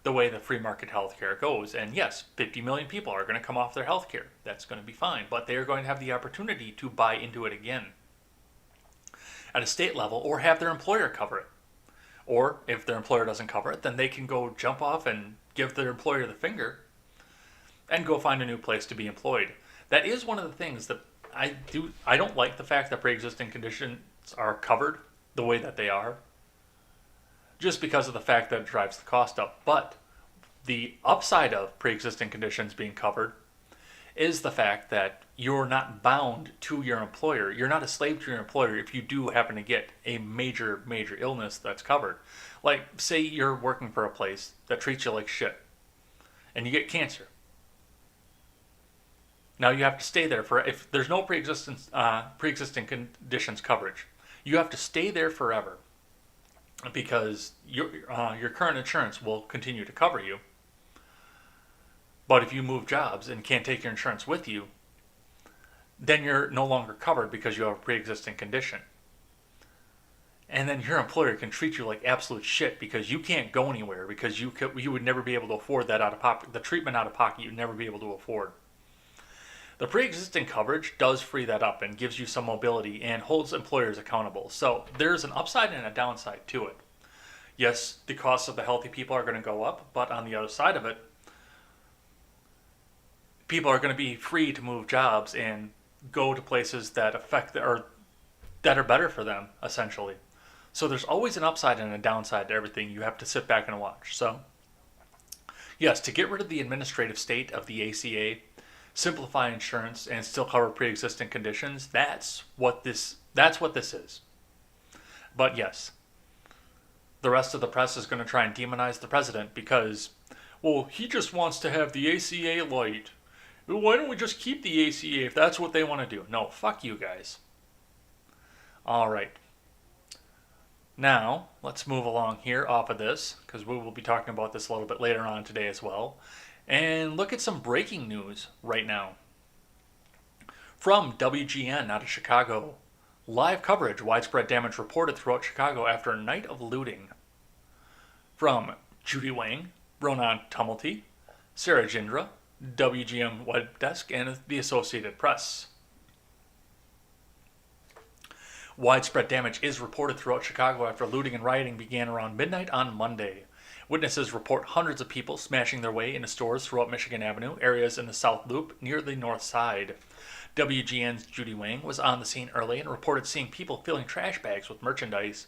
[SPEAKER 1] the way the free market healthcare goes. And yes, 50 million people are going to come off their healthcare. That's going to be fine, but they are going to have the opportunity to buy into it again at a state level or have their employer cover it. Or if their employer doesn't cover it, then they can go jump off and give their employer the finger and go find a new place to be employed. That is one of the things that I don't like, the fact that pre-existing condition are covered the way that they are, just because of the fact that it drives the cost up. But the upside of pre-existing conditions being covered is the fact that you're not bound to your employer. You're not a slave to your employer if you do happen to get a major illness that's covered. Like, say you're working for a place that treats you like shit and you get cancer. Now you have to stay there for, if there's no pre-existing conditions coverage, you have to stay there forever because your current insurance will continue to cover you. But if you move jobs and can't take your insurance with you, then you're no longer covered because you have a pre-existing condition. And then your employer can treat you like absolute shit because you can't go anywhere, because you would never be able to afford that out of pocket. The treatment out of pocket you'd never be able to afford. The pre-existing coverage does free that up and gives you some mobility and holds employers accountable. So there's an upside and a downside to it. Yes, the costs of the healthy people are going to go up, but on the other side of it, people are going to be free to move jobs and go to places that that are better for them, essentially. So there's always an upside and a downside to everything. You have to sit back and watch. So, yes, to get rid of the administrative state of the ACA, simplify insurance, and still cover pre-existing conditions, that's what this is. But yes, the rest of the press is going to try and demonize the president because, well, he just wants to have the ACA light. Why don't we just keep the ACA if that's what they want to do? No, fuck you guys. All right. Now, let's move along here off of this, because we will be talking about this a little bit later on today as well, and look at some breaking news right now. From WGN out of Chicago, live coverage, widespread damage reported throughout Chicago after a night of looting. From Judy Wang, Ronan Tumulty, Sarah Jindra, WGN Web Desk, and the Associated Press. Widespread damage is reported throughout Chicago after looting and rioting began around midnight on Monday. Witnesses report hundreds of people smashing their way into stores throughout Michigan Avenue, areas in the South Loop near the North Side. WGN's Judy Wang was on the scene early and reported seeing people filling trash bags with merchandise.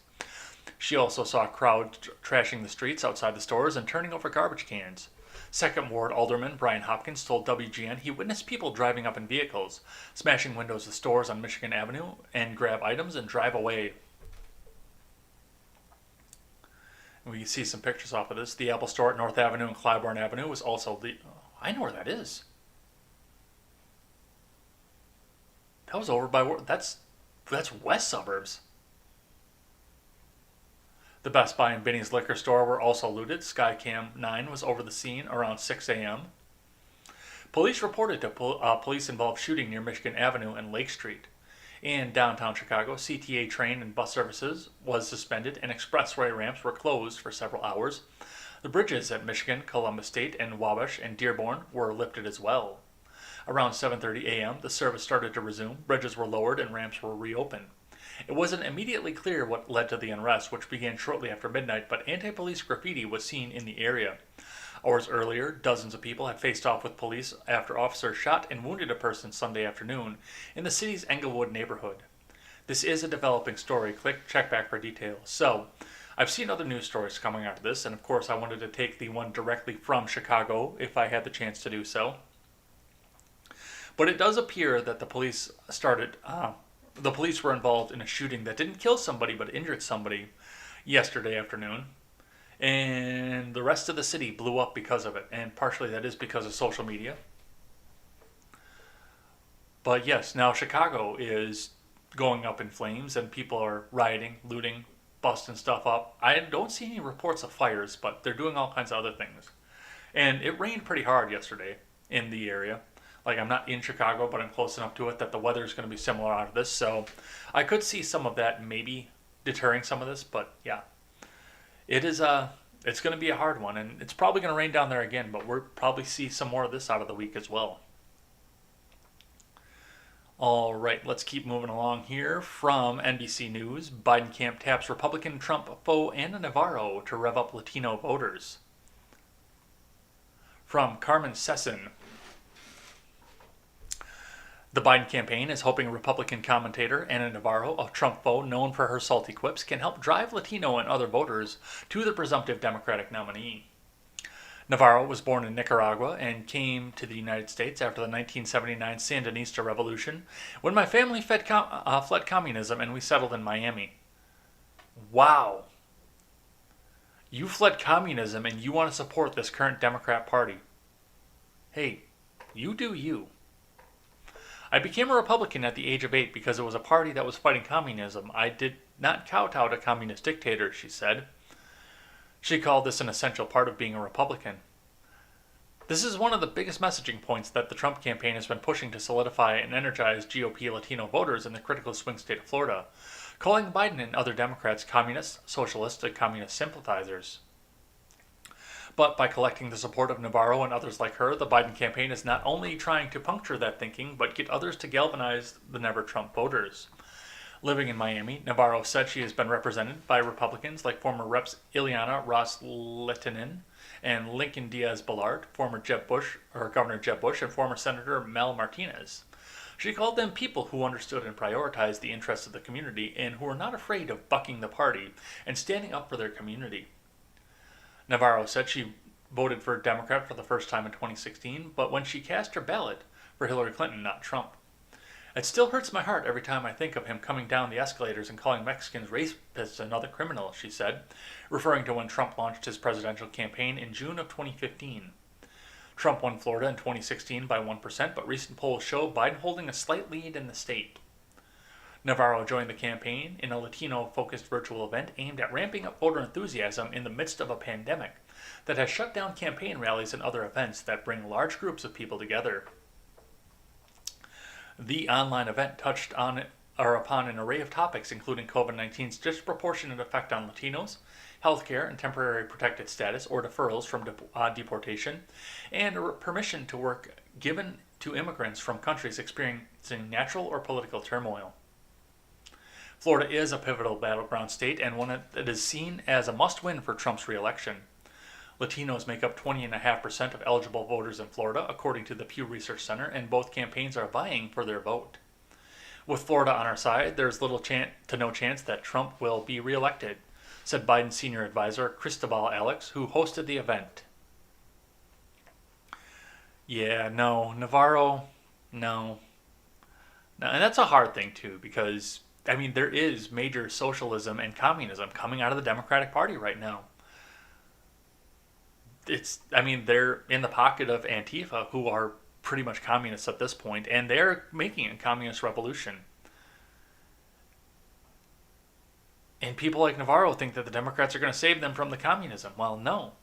[SPEAKER 1] She also saw a crowd trashing the streets outside the stores and turning over garbage cans. Second Ward Alderman Brian Hopkins told WGN he witnessed people driving up in vehicles, smashing windows of stores on Michigan Avenue, and grab items and drive away. We see some pictures off of this. The Apple Store at North Avenue and Clybourne Avenue was also I know where that is. That was over by... That's west suburbs. The Best Buy and Binny's liquor store were also looted. Skycam 9 was over the scene around 6 a.m. Police reported a police-involved shooting near Michigan Avenue and Lake Street. In downtown Chicago, CTA train and bus services was suspended and expressway ramps were closed for several hours. The bridges at Michigan, Columbus State, and Wabash and Dearborn were lifted as well. Around 7:30 a.m., the service started to resume. Bridges were lowered and ramps were reopened. It wasn't immediately clear what led to the unrest, which began shortly after midnight, but anti-police graffiti was seen in the area. Hours earlier, dozens of people had faced off with police after officers shot and wounded a person Sunday afternoon in the city's Englewood neighborhood. This is a developing story. Check back for details. So, I've seen other news stories coming out of this, and of course I wanted to take the one directly from Chicago if I had the chance to do so. But it does appear that the police were involved in a shooting that didn't kill somebody but injured somebody yesterday afternoon. And the rest of the city blew up because of it. And partially that is because of social media. But yes, now Chicago is going up in flames and people are rioting, looting, busting stuff up. I don't see any reports of fires, but they're doing all kinds of other things. And it rained pretty hard yesterday in the area. Like, I'm not in Chicago, but I'm close enough to it that the weather is going to be similar out of this. So I could see some of that maybe deterring some of this. But yeah, it's going to be a hard one. And it's probably going to rain down there again. But we'll probably see some more of this out of the week as well. All right, let's keep moving along here. From NBC News, Biden camp taps Republican Trump foe Ana Navarro to rev up Latino voters. From Carmen Sesson, The Biden campaign is hoping Republican commentator Ana Navarro, a Trump foe known for her salty quips, can help drive Latino and other voters to the presumptive Democratic nominee. Navarro was born in Nicaragua and came to the United States after the 1979 Sandinista Revolution, when my family fled communism and we settled in Miami. Wow. You fled communism and you want to support this current Democrat Party. Hey, you do you. I became a Republican at the age of 8 because it was a party that was fighting communism. I did not kowtow to communist dictators, she said. She called this an essential part of being a Republican. This is one of the biggest messaging points that the Trump campaign has been pushing to solidify and energize GOP Latino voters in the critical swing state of Florida, calling Biden and other Democrats communists, socialists, and communist sympathizers. But by collecting the support of Navarro and others like her, the Biden campaign is not only trying to puncture that thinking, but get others to galvanize the never-Trump voters. Living in Miami, Navarro said she has been represented by Republicans like former Reps Ileana Ros-Lehtinen and Lincoln Diaz-Balart, former Governor Jeb Bush, and former Senator Mel Martinez. She called them people who understood and prioritized the interests of the community and who were not afraid of bucking the party and standing up for their community. Navarro said she voted for a Democrat for the first time in 2016, but when she cast her ballot for Hillary Clinton, not Trump. It still hurts my heart every time I think of him coming down the escalators and calling Mexicans rapists and other criminals, she said, referring to when Trump launched his presidential campaign in June of 2015. Trump won Florida in 2016 by 1%, but recent polls show Biden holding a slight lead in the state. Navarro joined the campaign in a Latino-focused virtual event aimed at ramping up voter enthusiasm in the midst of a pandemic that has shut down campaign rallies and other events that bring large groups of people together. The online event touched on upon an array of topics, including COVID-19's disproportionate effect on Latinos, healthcare and temporary protected status or deferrals from deportation, and permission to work given to immigrants from countries experiencing natural or political turmoil. Florida is a pivotal battleground state and one that is seen as a must-win for Trump's re-election. Latinos make up 20.5% of eligible voters in Florida, according to the Pew Research Center, and both campaigns are vying for their vote. With Florida on our side, there's little to no chance that Trump will be re-elected, said Biden's senior advisor, Cristobal Alex, who hosted the event. Yeah, no, Navarro, no. And that's a hard thing, too, because there is major socialism and communism coming out of the Democratic Party right now. They're in the pocket of Antifa, who are pretty much communists at this point, and they're making a communist revolution. And people like Navarro think that the Democrats are going to save them from the communism. Well, no.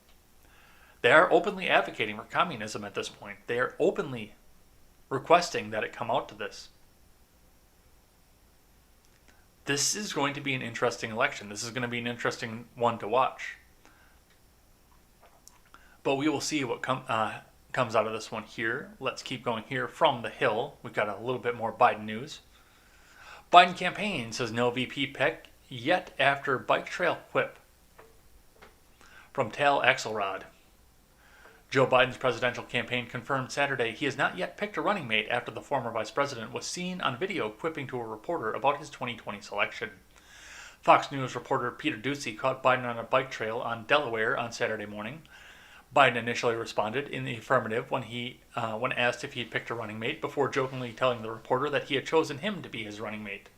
[SPEAKER 1] They are openly advocating for communism at this point. They are openly requesting that it come out to this. This is going to be an interesting election. This is going to be an interesting one to watch. But we will see what comes out of this one here. Let's keep going here from the Hill. We've got a little bit more Biden news. Biden campaign says no VP pick yet after bike trail quip. From Tal Axelrod. Joe Biden's presidential campaign confirmed Saturday he has not yet picked a running mate after the former vice president was seen on video quipping to a reporter about his 2020 selection. Fox News reporter Peter Doocy caught Biden on a bike trail on Delaware on Saturday morning. Biden initially responded in the affirmative when asked if he'd picked a running mate, before jokingly telling the reporter that he had chosen him to be his running mate.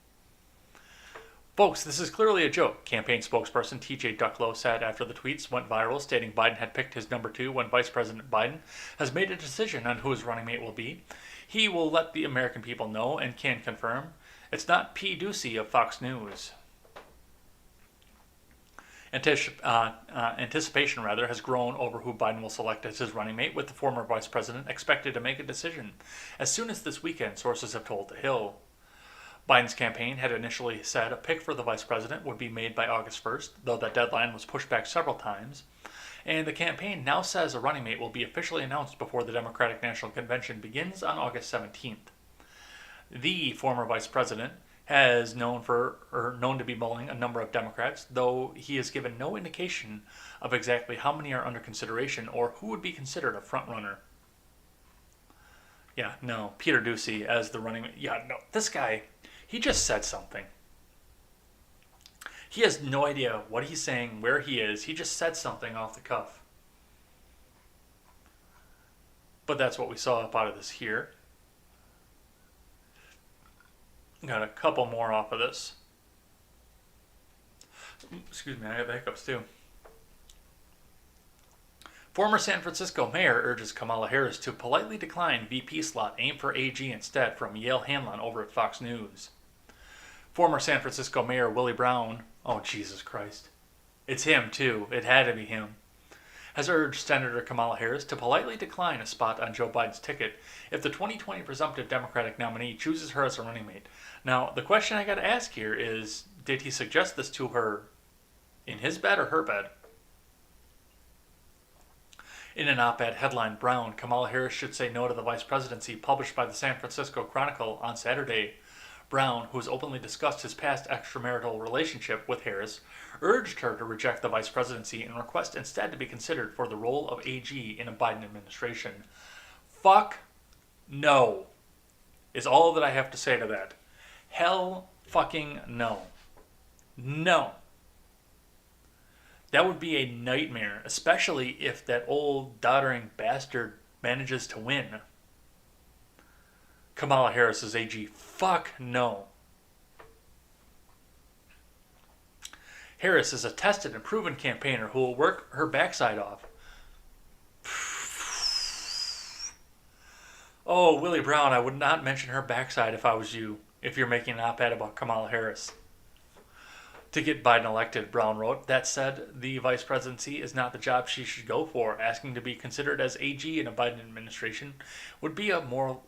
[SPEAKER 1] Folks, this is clearly a joke, campaign spokesperson TJ Ducklow said after the tweets went viral, stating Biden had picked his number 2 when Vice President Biden has made a decision on who his running mate will be. He will let the American people know and can confirm. It's not P. Doocy of Fox News. Anticipation has grown over who Biden will select as his running mate, with the former vice president expected to make a decision as soon as this weekend, sources have told The Hill. Biden's campaign had initially said a pick for the vice president would be made by August 1st, though that deadline was pushed back several times. And the campaign now says a running mate will be officially announced before the Democratic National Convention begins on August 17th. The former vice president has known to be mulling a number of Democrats, though he has given no indication of exactly how many are under consideration or who would be considered a frontrunner. Yeah, no. Peter Ducey as the running mate. Yeah, no. This guy, he just said something. He has no idea what he's saying, where he is. He just said something off the cuff. But that's what we saw up out of this here. Got a couple more off of this. Excuse me, I have the hiccups too. Former San Francisco mayor urges Kamala Harris to politely decline VP slot, aim for AG instead, from Yale Hanlon over at Fox News. Former San Francisco Mayor Willie Brown, oh Jesus Christ, it's him too, it had to be him, has urged Senator Kamala Harris to politely decline a spot on Joe Biden's ticket if the 2020 presumptive Democratic nominee chooses her as a running mate. Now, the question I got to ask here is, did he suggest this to her in his bed or her bed? In an op-ed headline, Brown, Kamala Harris should say no to the vice presidency, published by the San Francisco Chronicle on Saturday. Brown, who has openly discussed his past extramarital relationship with Harris, urged her to reject the vice presidency and request instead to be considered for the role of AG in a Biden administration. Fuck no, is all that I have to say to that. Hell fucking no. No. That would be a nightmare, especially if that old doddering bastard manages to win. Kamala Harris is AG. Fuck no. Harris is a tested and proven campaigner who will work her backside off. Oh, Willie Brown, I would not mention her backside if I was you, if you're making an op-ed about Kamala Harris. To get Biden elected, Brown wrote, that said, the vice presidency is not the job she should go for. Asking to be considered as AG in a Biden administration would be more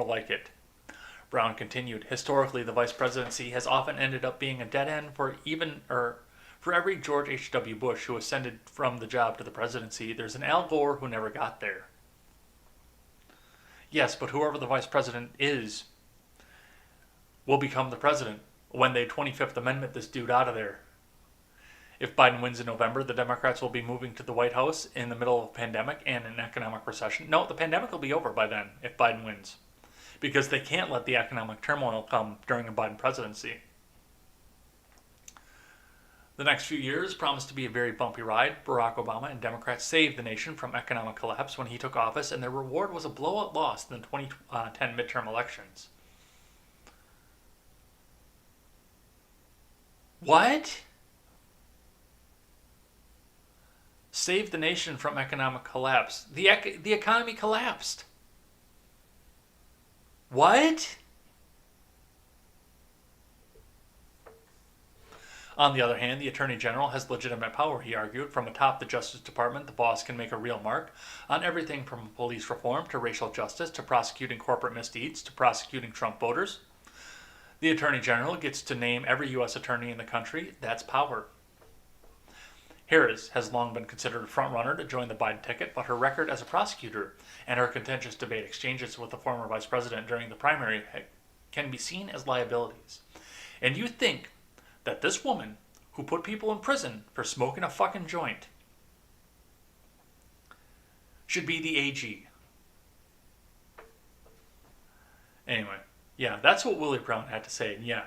[SPEAKER 1] like it. Brown continued, historically, the vice presidency has often ended up being a dead end for every George H.W. Bush who ascended from the job to the presidency. There's an Al Gore who never got there. Yes, but whoever the vice president is will become the president when they 25th Amendment this dude out of there. If Biden wins in November, the Democrats will be moving to the White House in the middle of a pandemic and an economic recession. No, the pandemic will be over by then if Biden wins, because they can't let the economic turmoil come during a Biden presidency. The next few years promised to be a very bumpy ride. Barack Obama and Democrats saved the nation from economic collapse when he took office, and their reward was a blowout loss in the 2010 midterm elections. What? Saved the nation from economic collapse. The economy collapsed. What? On the other hand, the Attorney General has legitimate power, he argued. From atop the Justice Department, the boss can make a real mark on everything from police reform to racial justice to prosecuting corporate misdeeds to prosecuting Trump voters. The Attorney General gets to name every U.S. attorney in the country. That's power. Harris has long been considered a frontrunner to join the Biden ticket, but her record as a prosecutor and her contentious debate exchanges with the former vice president during the primary can be seen as liabilities. And you think that this woman, who put people in prison for smoking a fucking joint, should be the AG. Anyway. Yeah, that's what Willie Brown had to say. And yeah,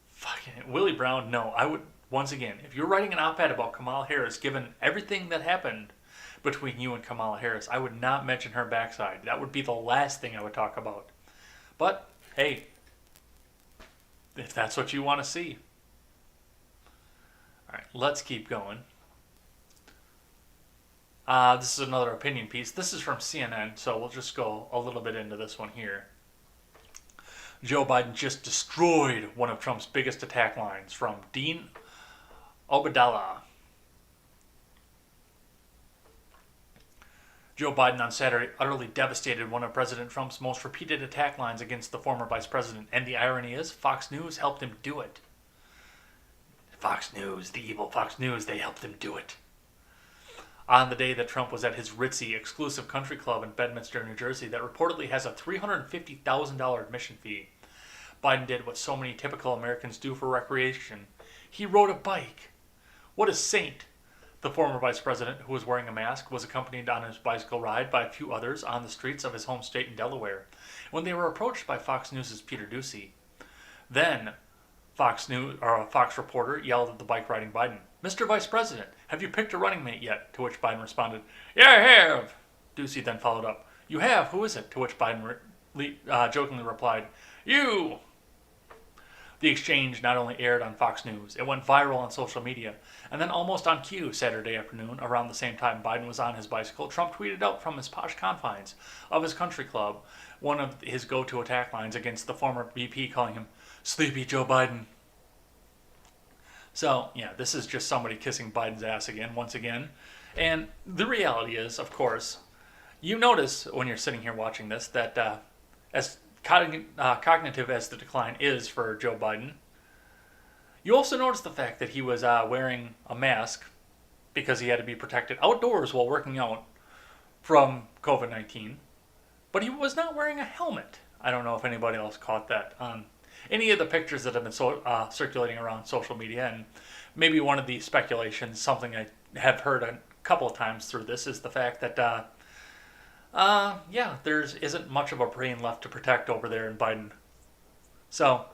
[SPEAKER 1] fucking Willie Brown, no. I would, once again, if you're writing an op-ed about Kamala Harris, given everything that happened between you and Kamala Harris, I would not mention her backside. That would be the last thing I would talk about. But, hey, if that's what you want to see. All right, let's keep going. This is another opinion piece. This is from CNN, so we'll just go a little bit into this one here. Joe Biden just destroyed one of Trump's biggest attack lines, from Dean Obeidallah. Joe Biden on Saturday utterly devastated one of President Trump's most repeated attack lines against the former vice president, and the irony is, Fox News helped him do it. Fox News, the evil Fox News, they helped him do it. On the day that Trump was at his ritzy, exclusive country club in Bedminster, New Jersey, that reportedly has a $350,000 admission fee, Biden did what so many typical Americans do for recreation. He rode a bike. What a saint. The former vice president, who was wearing a mask, was accompanied on his bicycle ride by a few others on the streets of his home state in Delaware when they were approached by Fox News' Peter Doocy. Then, a Fox reporter yelled at the bike-riding Biden, "Mr. Vice President, have you picked a running mate yet?" To which Biden responded, "Yeah, I have." Doocy then followed up, "You have? Who is it?" To which Biden jokingly replied, "You." The exchange not only aired on Fox News, it went viral on social media, and then almost on cue Saturday afternoon, around the same time Biden was on his bicycle, Trump tweeted out from his posh confines of his country club one of his go-to attack lines against the former VP, calling him "Sleepy Joe Biden." So, yeah, this is just somebody kissing Biden's ass again, once again. And the reality is, of course, you notice when you're sitting here watching this that as cognitive as the decline is for Joe Biden, you also notice the fact that he was wearing a mask because he had to be protected outdoors while working out from COVID-19, but he was not wearing a helmet. I don't know if anybody else caught that on any of the pictures that have been circulating around social media, and maybe one of the speculations, something I have heard a couple of times through this, is the fact that there isn't much of a brain left to protect over there in Biden. So,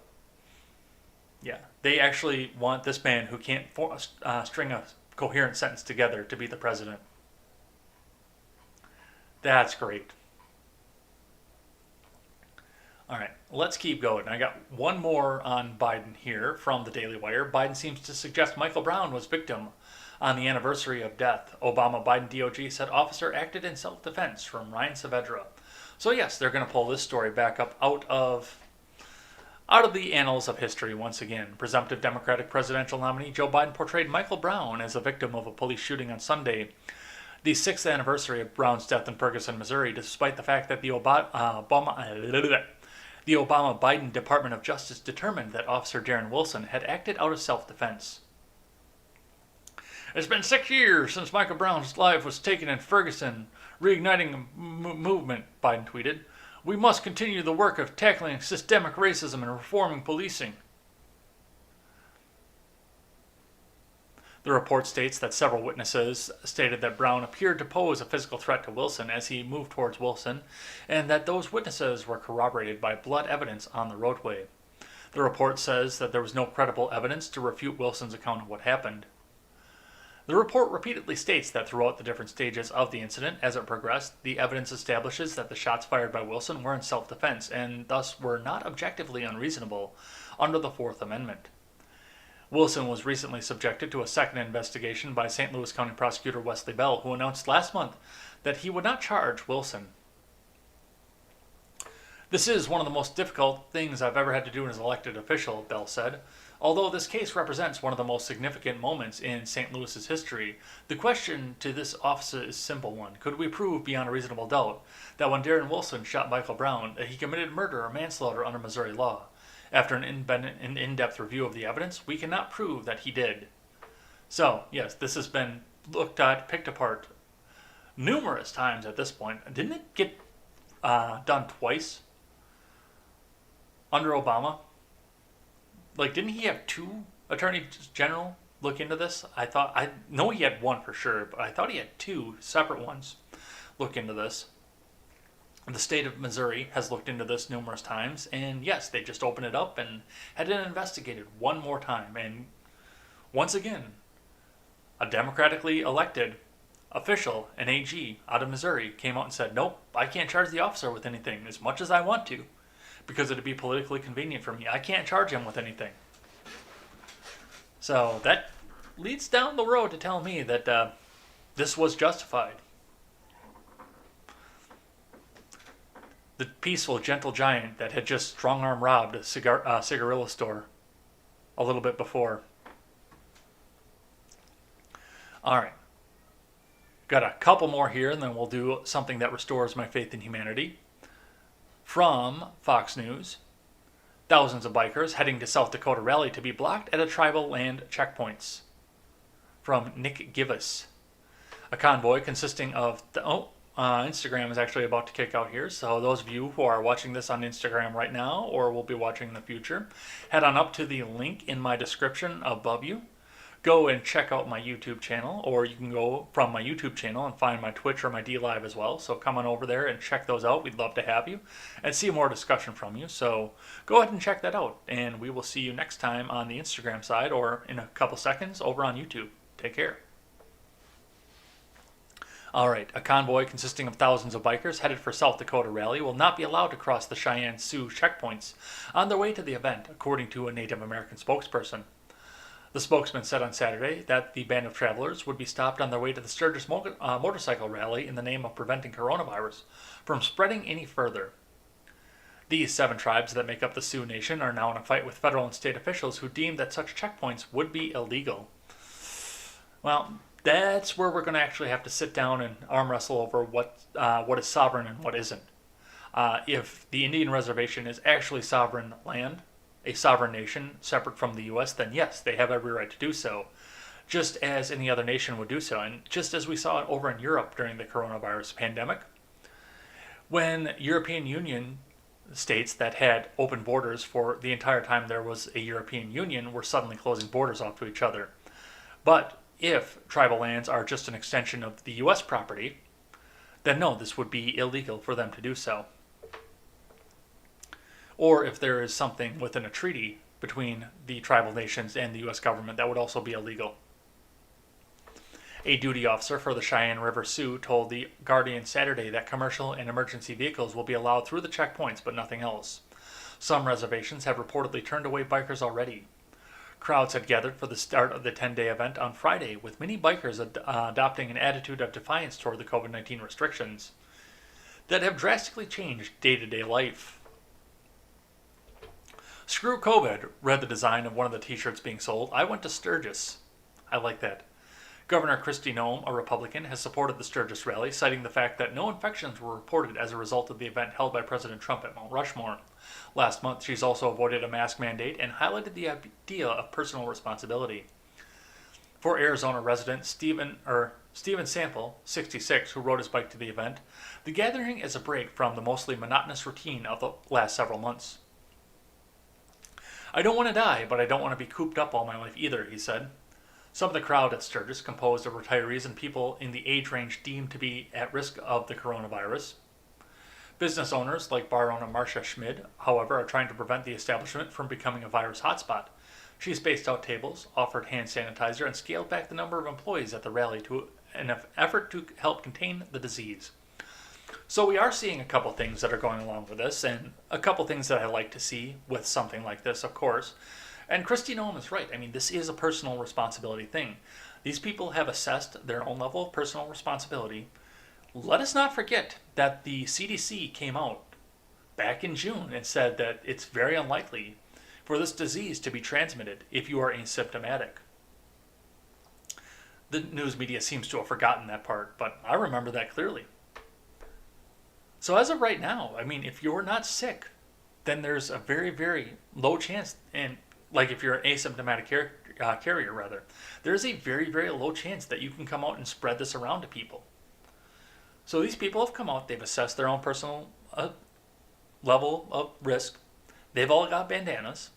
[SPEAKER 1] yeah, they actually want this man who can't string a coherent sentence together to be the president. That's great. All right, let's keep going. I got one more on Biden here from the Daily Wire. Biden seems to suggest Michael Brown was victim on the anniversary of death. Obama-Biden DOJ said officer acted in self-defense, from Ryan Saavedra. So yes, they're going to pull this story back up out of the annals of history once again. Presumptive Democratic presidential nominee Joe Biden portrayed Michael Brown as a victim of a police shooting on Sunday, the 6th anniversary of Brown's death in Ferguson, Missouri, despite the fact that the Obama-Biden Department of Justice determined that Officer Darren Wilson had acted out of self-defense. "It's been 6 years since Michael Brown's life was taken in Ferguson, reigniting a movement," Biden tweeted. "We must continue the work of tackling systemic racism and reforming policing." The report states that several witnesses stated that Brown appeared to pose a physical threat to Wilson as he moved towards Wilson, and that those witnesses were corroborated by blood evidence on the roadway. The report says that there was no credible evidence to refute Wilson's account of what happened. The report repeatedly states that throughout the different stages of the incident, as it progressed, the evidence establishes that the shots fired by Wilson were in self-defense and thus were not objectively unreasonable under the Fourth Amendment. Wilson was recently subjected to a second investigation by St. Louis County Prosecutor Wesley Bell, who announced last month that he would not charge Wilson. "This is one of the most difficult things I've ever had to do as an elected official," Bell said. "Although this case represents one of the most significant moments in St. Louis's history, the question to this office is a simple one. Could we prove beyond a reasonable doubt that when Darren Wilson shot Michael Brown, that he committed murder or manslaughter under Missouri law? After an in-depth review of the evidence, we cannot prove that he did." So, yes, this has been looked at, picked apart numerous times at this point. Didn't it get done twice under Obama? Like, didn't he have 2 attorneys general look into this? I know he had 1 for sure, but I thought he had 2 separate ones look into this. The state of Missouri has looked into this numerous times, and yes, they just opened it up and had it investigated one more time. And once again, a democratically elected official, an AG out of Missouri, came out and said, "Nope, I can't charge the officer with anything as much as I want to, because it'd be politically convenient for me. I can't charge him with anything." So that leads down the road to tell me that this was justified. The peaceful, gentle giant that had just strong-arm robbed a cigarillo store a little bit before. All right. Got a couple more here, and then we'll do something that restores my faith in humanity. From Fox News, thousands of bikers heading to South Dakota rally to be blocked at a tribal land checkpoints. From Nick Givas. A convoy consisting of... Instagram is actually about to kick out here, so those of you who are watching this on Instagram right now or will be watching in the future, head on up to the link in my description above you. go and check out my YouTube channel, or you can go from my YouTube channel and find my Twitch or my D Live as well. So come on over there and check those out. We'd love to have you and see more discussion from you. So go ahead and check that out, and we will see you next time on the Instagram side or in a couple seconds over on YouTube. Take care. All right, a convoy consisting of thousands of bikers headed for South Dakota rally will not be allowed to cross the Cheyenne-Sioux checkpoints on their way to the event, according to a Native American spokesperson. The spokesman said on Saturday that the band of travelers would be stopped on their way to the Sturgis motorcycle rally in the name of preventing coronavirus from spreading any further. These 7 tribes that make up the Sioux Nation are now in a fight with federal and state officials who deemed that such checkpoints would be illegal. Well, that's where we're going to actually have to sit down and arm wrestle over what is sovereign and what isn't. If the Indian reservation is actually sovereign land, a sovereign nation separate from the U.S., then yes, they have every right to do so, just as any other nation would do so. And just as we saw it over in Europe during the coronavirus pandemic, when European Union states that had open borders for the entire time there was a European Union were suddenly closing borders off to each other. But if tribal lands are just an extension of the U.S. property, then no, this would be illegal for them to do so. Or if there is something within a treaty between the tribal nations and the U.S. government, that would also be illegal. A duty officer for the Cheyenne River Sioux told the Guardian Saturday that commercial and emergency vehicles will be allowed through the checkpoints, but nothing else. Some reservations have reportedly turned away bikers already. Crowds had gathered for the start of the 10-day event on Friday, with many bikers adopting an attitude of defiance toward the COVID-19 restrictions that have drastically changed day-to-day life. Screw COVID, read the design of one of the t-shirts being sold. I went to Sturgis. I like that. Governor Kristi Noem, a Republican, has supported the Sturgis rally, citing the fact that no infections were reported as a result of the event held by President Trump at Mount Rushmore. Last month, she's also avoided a mask mandate and highlighted the idea of personal responsibility. For Arizona resident Steven Sample, 66, who rode his bike to the event, the gathering is a break from the mostly monotonous routine of the last several months. I don't want to die, but I don't want to be cooped up all my life either, he said. Some of the crowd at Sturgis, composed of retirees and people in the age range deemed to be at risk of the coronavirus. Business owners like bar owner Marcia Schmid, however, are trying to prevent the establishment from becoming a virus hotspot. She spaced out tables, offered hand sanitizer, and scaled back the number of employees at the rally in an effort to help contain the disease. So we are seeing a couple things that are going along with this, and a couple things that I like to see with something like this, of course. And Kristi Noem is right. I mean, this is a personal responsibility thing. These people have assessed their own level of personal responsibility. Let us not forget that the CDC came out back in June and said that it's very unlikely for this disease to be transmitted if you are asymptomatic. The news media seems to have forgotten that part, but I remember that clearly. So as of right now, I mean, if you're not sick, then there's a very, very low chance, and like if you're an asymptomatic carrier, there's a very, very low chance that you can come out and spread this around to people. So these people have come out, they've assessed their own personal level of risk. They've all got bandanas.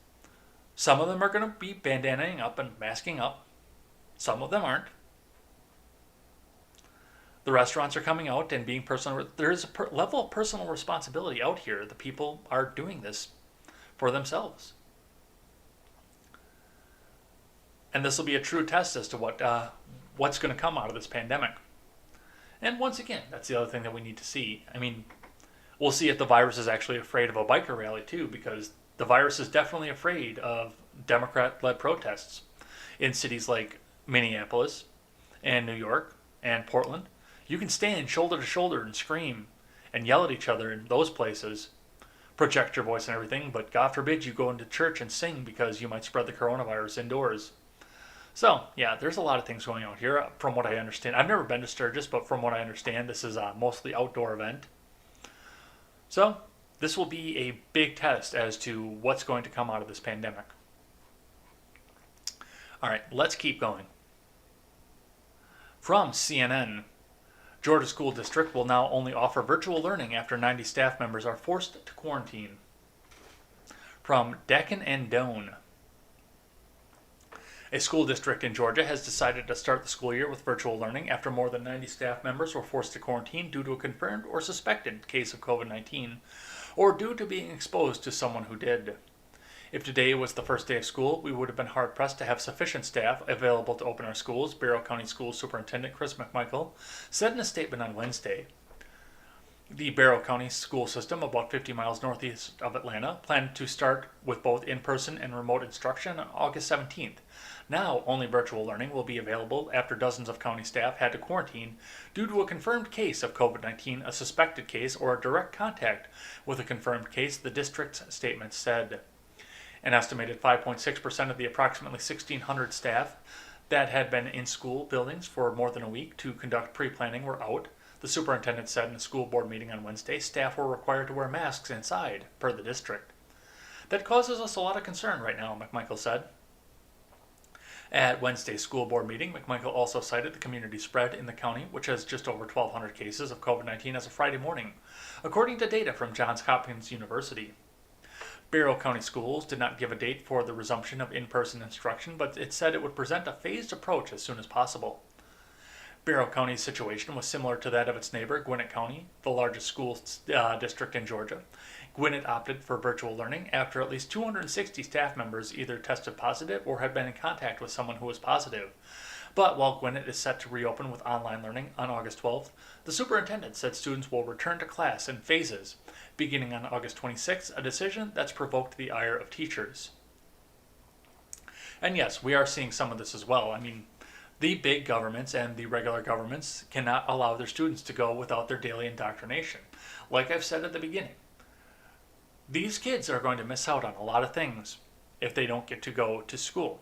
[SPEAKER 1] Some of them are going to be bandanaing up and masking up. Some of them aren't. The restaurants are coming out and being personal. There's a level of personal responsibility out here. The people are doing this for themselves. And this will be a true test as to what's going to come out of this pandemic. And once again, that's the other thing that we need to see. I mean, we'll see if the virus is actually afraid of a biker rally too, because the virus is definitely afraid of Democrat-led protests in cities like Minneapolis and New York and Portland. You can stand shoulder to shoulder and scream and yell at each other in those places, project your voice and everything, but God forbid you go into church and sing because you might spread the coronavirus indoors. So, yeah, there's a lot of things going on here from what I understand. I've never been to Sturgis, but from what I understand, this is a mostly outdoor event. So, this will be a big test as to what's going to come out of this pandemic. All right, let's keep going. From CNN, Georgia School District will now only offer virtual learning after 90 staff members are forced to quarantine. From Deccan and Doan, A school district in Georgia has decided to start the school year with virtual learning after more than 90 staff members were forced to quarantine due to a confirmed or suspected case of COVID 19, or due to being exposed to someone who did. If today was the first day of school, we would have been hard pressed to have sufficient staff available to open our schools, Barrow County School Superintendent Chris McMichael said in a statement on Wednesday. The Barrow County school system, about 50 miles northeast of Atlanta, planned to start with both in-person and remote instruction on August 17th. Now, only virtual learning will be available after dozens of county staff had to quarantine due to a confirmed case of COVID-19, a suspected case, or a direct contact with a confirmed case, the district's statement said. An estimated 5.6% of the approximately 1,600 staff that had been in school buildings for more than a week to conduct pre-planning were out. The superintendent said in a school board meeting on Wednesday, staff were required to wear masks inside, per the district. That causes us a lot of concern right now, McMichael said. At Wednesday's school board meeting, McMichael also cited the community spread in the county, which has just over 1,200 cases of COVID-19 as of Friday morning, according to data from Johns Hopkins University. Barrow County Schools did not give a date for the resumption of in-person instruction, but it said it would present a phased approach as soon as possible. Barrow County's situation was similar to that of its neighbor, Gwinnett County, the largest school district in Georgia. Gwinnett opted for virtual learning after at least 260 staff members either tested positive or had been in contact with someone who was positive. But while Gwinnett is set to reopen with online learning on August 12th, the superintendent said students will return to class in phases, beginning on August 26th, a decision that's provoked the ire of teachers. And yes, we are seeing some of this as well. I mean, the big governments and the regular governments cannot allow their students to go without their daily indoctrination. Like I've said at the beginning, these kids are going to miss out on a lot of things if they don't get to go to school.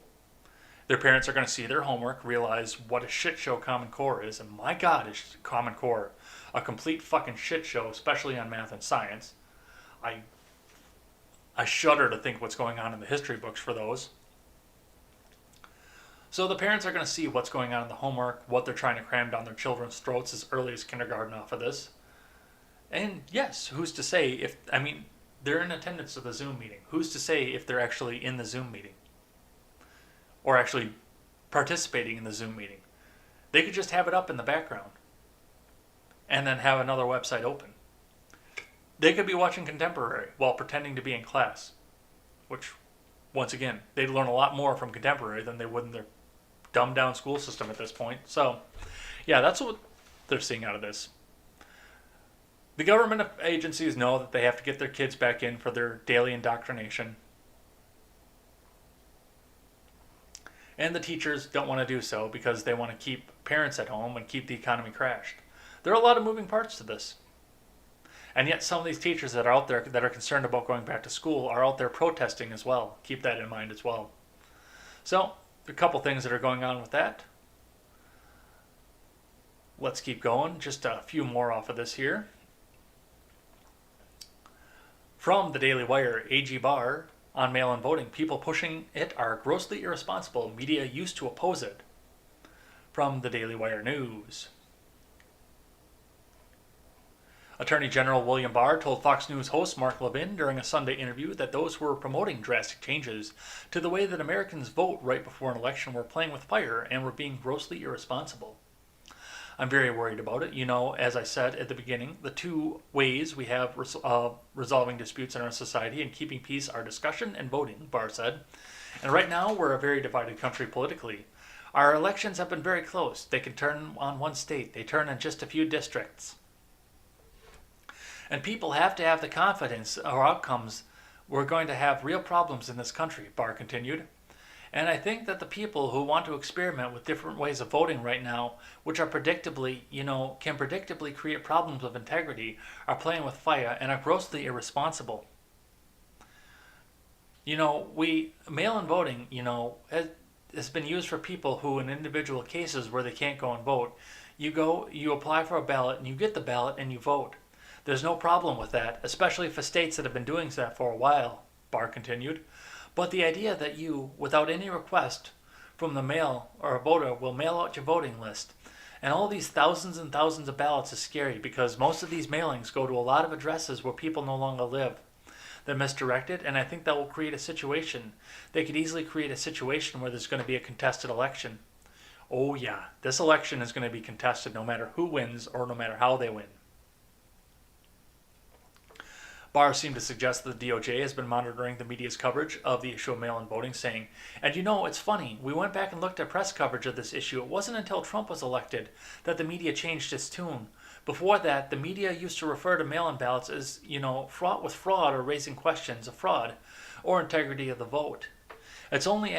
[SPEAKER 1] Their parents are going to see their homework, realize what a shit show Common Core is, and my God, is Common Core a complete fucking shit show, especially on math and science. I shudder to think what's going on in the history books for those. So the parents are going to see what's going on in the homework, what they're trying to cram down their children's throats as early as kindergarten off of this. And yes, who's to say if, they're in attendance at the Zoom meeting. Who's to say if they're actually in the Zoom meeting? Or actually participating in the Zoom meeting? They could just have it up in the background and then have another website open. They could be watching Contemporary while pretending to be in class, which, once again, they'd learn a lot more from Contemporary than they would in their dumbed down school system at this point. So, yeah, that's what they're seeing out of this. The government agencies know that they have to get their kids back in for their daily indoctrination. And the teachers don't want to do so because they want to keep parents at home and keep the economy crashed. There are a lot of moving parts to this. And yet some of these teachers that are out there that are concerned about going back to school are out there protesting as well. Keep that in mind as well. So, a couple things that are going on with that. Let's keep going. Just a few more off of this here. From the Daily Wire, AG Barr on mail-in voting. People pushing it are grossly irresponsible. Media used to oppose it. From the Daily Wire News. Attorney General William Barr told Fox News host Mark Levin during a Sunday interview that those who were promoting drastic changes to the way that Americans vote right before an election were playing with fire and were being grossly irresponsible. I'm very worried about it. You know, as I said at the beginning, the two ways we have resolving disputes in our society and keeping peace are discussion and voting, Barr said. And right now, we're a very divided country politically. Our elections have been very close. They can turn on one state. They turn in just a few districts. And people have to have the confidence or outcomes. We're going to have real problems in this country, Barr continued. And I think that the people who want to experiment with different ways of voting right now, which are can predictably create problems of integrity, are playing with fire and are grossly irresponsible. Mail-in voting, has been used for people who in individual cases where they can't go and vote. You go, you apply for a ballot, and you get the ballot and you vote. There's no problem with that, especially for states that have been doing that for a while, Barr continued. But the idea that you, without any request from the mail or a voter, will mail out your voting list, and all these thousands and thousands of ballots is scary because most of these mailings go to a lot of addresses where people no longer live. They're misdirected, and I think that will create a situation. They could easily create a situation where there's going to be a contested election. Oh, yeah, this election is going to be contested no matter who wins or no matter how they win. Barr seemed to suggest that the DOJ has been monitoring the media's coverage of the issue of mail-in voting, saying, and you know, it's funny, we went back and looked at press coverage of this issue. It wasn't until Trump was elected that the media changed its tune. Before that, the media used to refer to mail-in ballots as, fraught with fraud or raising questions of fraud or integrity of the vote. It's only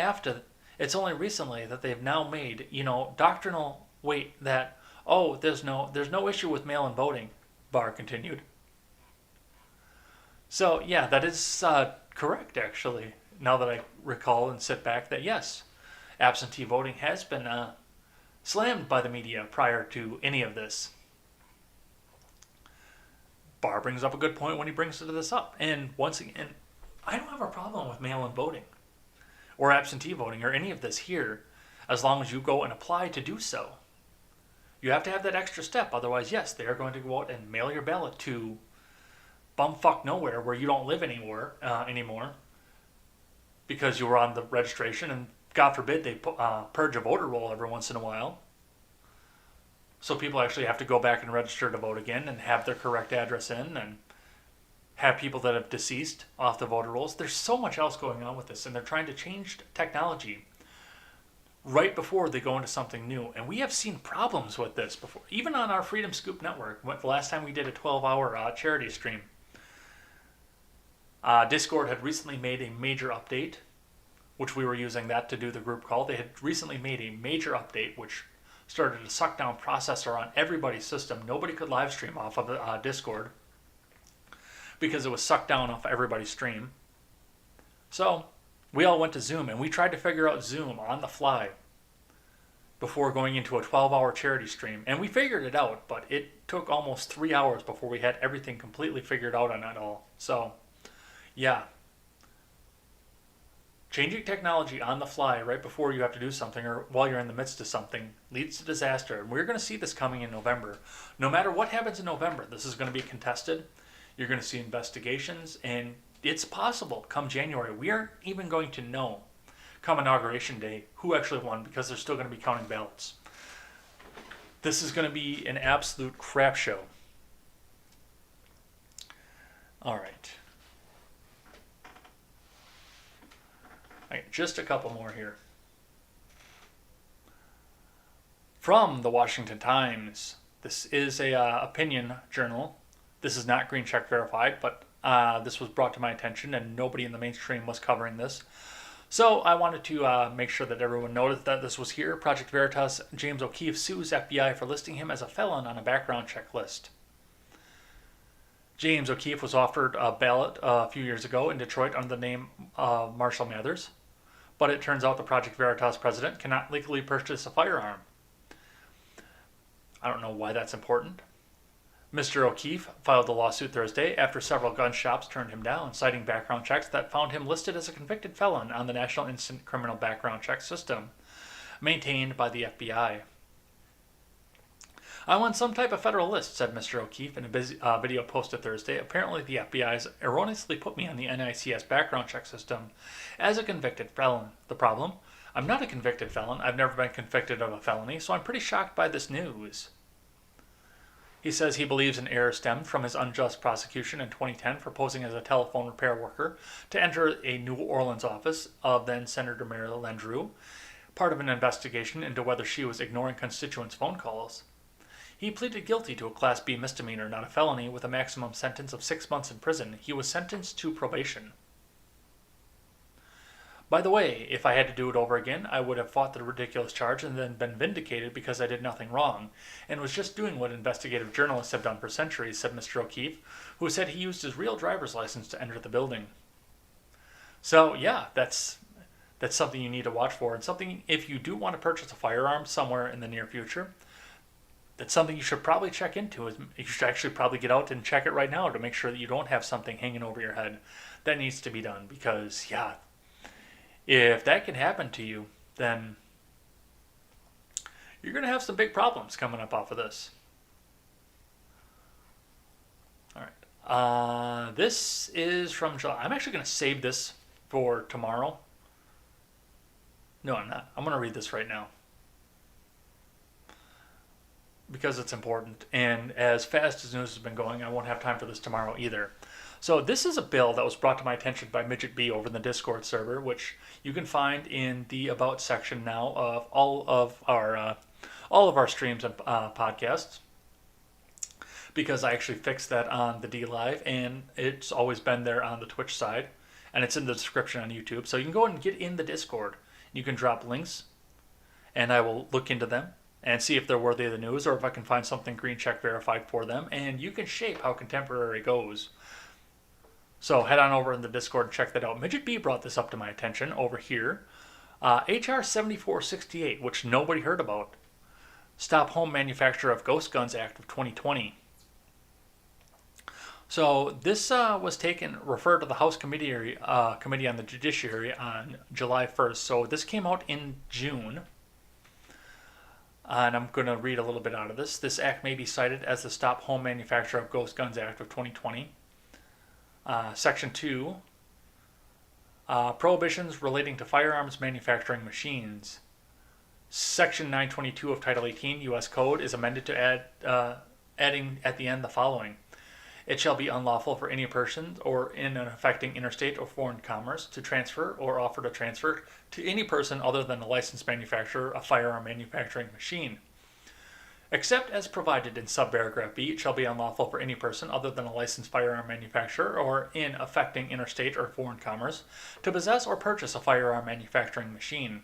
[SPEAKER 1] recently that they've now made, doctrinal weight that, oh, there's no issue with mail-in voting, Barr continued. So, yeah, that is correct, actually, now that I recall and sit back, that yes, absentee voting has been slammed by the media prior to any of this. Barr brings up a good point when he brings this up. And once again, I don't have a problem with mail-in voting or absentee voting or any of this here, as long as you go and apply to do so. You have to have that extra step. Otherwise, yes, they are going to go out and mail your ballot to bumfuck nowhere where you don't live anymore, because you were on the registration, and God forbid they purge a voter roll every once in a while. So people actually have to go back and register to vote again and have their correct address in and have people that have deceased off the voter rolls. There's so much else going on with this, and they're trying to change technology right before they go into something new. And we have seen problems with this before. Even on our Freedom Scoop network, the last time we did a 12-hour charity stream, Discord had recently made a major update, which we were using that to do the group call. They had recently made a major update, which started to suck down processor on everybody's system. Nobody could live stream off of Discord because it was sucked down off everybody's stream. So we all went to Zoom, and we tried to figure out Zoom on the fly before going into a 12-hour charity stream. And we figured it out, but it took almost 3 hours before we had everything completely figured out on it all. So, yeah. Changing technology on the fly right before you have to do something or while you're in the midst of something leads to disaster. And we're going to see this coming in November. No matter what happens in November, this is going to be contested. You're going to see investigations, and it's possible come January we aren't even going to know come Inauguration Day who actually won, because they're still going to be counting ballots. This is going to be an absolute crap show. All right. Just a couple more here. From the Washington Times. This is a opinion journal. This is not green check verified, but this was brought to my attention, and nobody in the mainstream was covering this. So I wanted to make sure that everyone noted that this was here. Project Veritas, James O'Keefe sues FBI for listing him as a felon on a background check list. James O'Keefe was offered a ballot a few years ago in Detroit under the name Marshall Mathers, but it turns out the Project Veritas president cannot legally purchase a firearm. I don't know why that's important. Mr. O'Keefe filed a lawsuit Thursday after several gun shops turned him down, citing background checks that found him listed as a convicted felon on the National Instant Criminal Background Check System, maintained by the FBI. I'm on some type of federal list, said Mr. O'Keefe in a video posted Thursday. Apparently the FBI has erroneously put me on the NICS background check system as a convicted felon. The problem? I'm not a convicted felon. I've never been convicted of a felony, so I'm pretty shocked by this news. He says he believes an error stemmed from his unjust prosecution in 2010 for posing as a telephone repair worker to enter a New Orleans office of then Senator Mary Landrieu, part of an investigation into whether she was ignoring constituents' phone calls. He pleaded guilty to a Class B misdemeanor, not a felony, with a maximum sentence of 6 months in prison. He was sentenced to probation. By the way, if I had to do it over again, I would have fought the ridiculous charge and then been vindicated because I did nothing wrong, and was just doing what investigative journalists have done for centuries, said Mr. O'Keefe, who said he used his real driver's license to enter the building. So, yeah, that's something you need to watch for, and something, if you do want to purchase a firearm somewhere in the near future, that's something you should probably check into. You should actually probably get out and check it right now to make sure that you don't have something hanging over your head. That needs to be done because, yeah, if that can happen to you, then you're going to have some big problems coming up off of this. All right. This is from July. I'm actually going to save this for tomorrow. No, I'm not. I'm going to read this right now because it's important. And as fast as news has been going, I won't have time for this tomorrow either. So this is a bill that was brought to my attention by Midget B over in the Discord server, which you can find in the About section now of all of our streams and podcasts. Because I actually fixed that on the D Live, and it's always been there on the Twitch side, and it's in the description on YouTube. So you can go and get in the Discord. You can drop links, and I will look into them and see if they're worthy of the news, or if I can find something green check verified for them, and you can shape how contemporary goes. So head on over in the Discord and check that out. Midget B brought this up to my attention over here. HR 7468, which nobody heard about. Stop Home Manufacture of Ghost Guns Act of 2020. So this was referred to the House Committee on the Judiciary on July 1st. So this came out in June. And I'm going to read a little bit out of this. This act may be cited as the Stop Home Manufacture of Ghost Guns Act of 2020. Section 2, prohibitions relating to firearms manufacturing machines. Section 922 of Title 18 U.S. Code is amended to adding at the end the following. It shall be unlawful for any person or in an affecting interstate or foreign commerce to transfer or offer to transfer to any person other than a licensed manufacturer a firearm manufacturing machine. Except as provided in subparagraph B, it shall be unlawful for any person other than a licensed firearm manufacturer or in affecting interstate or foreign commerce to possess or purchase a firearm manufacturing machine.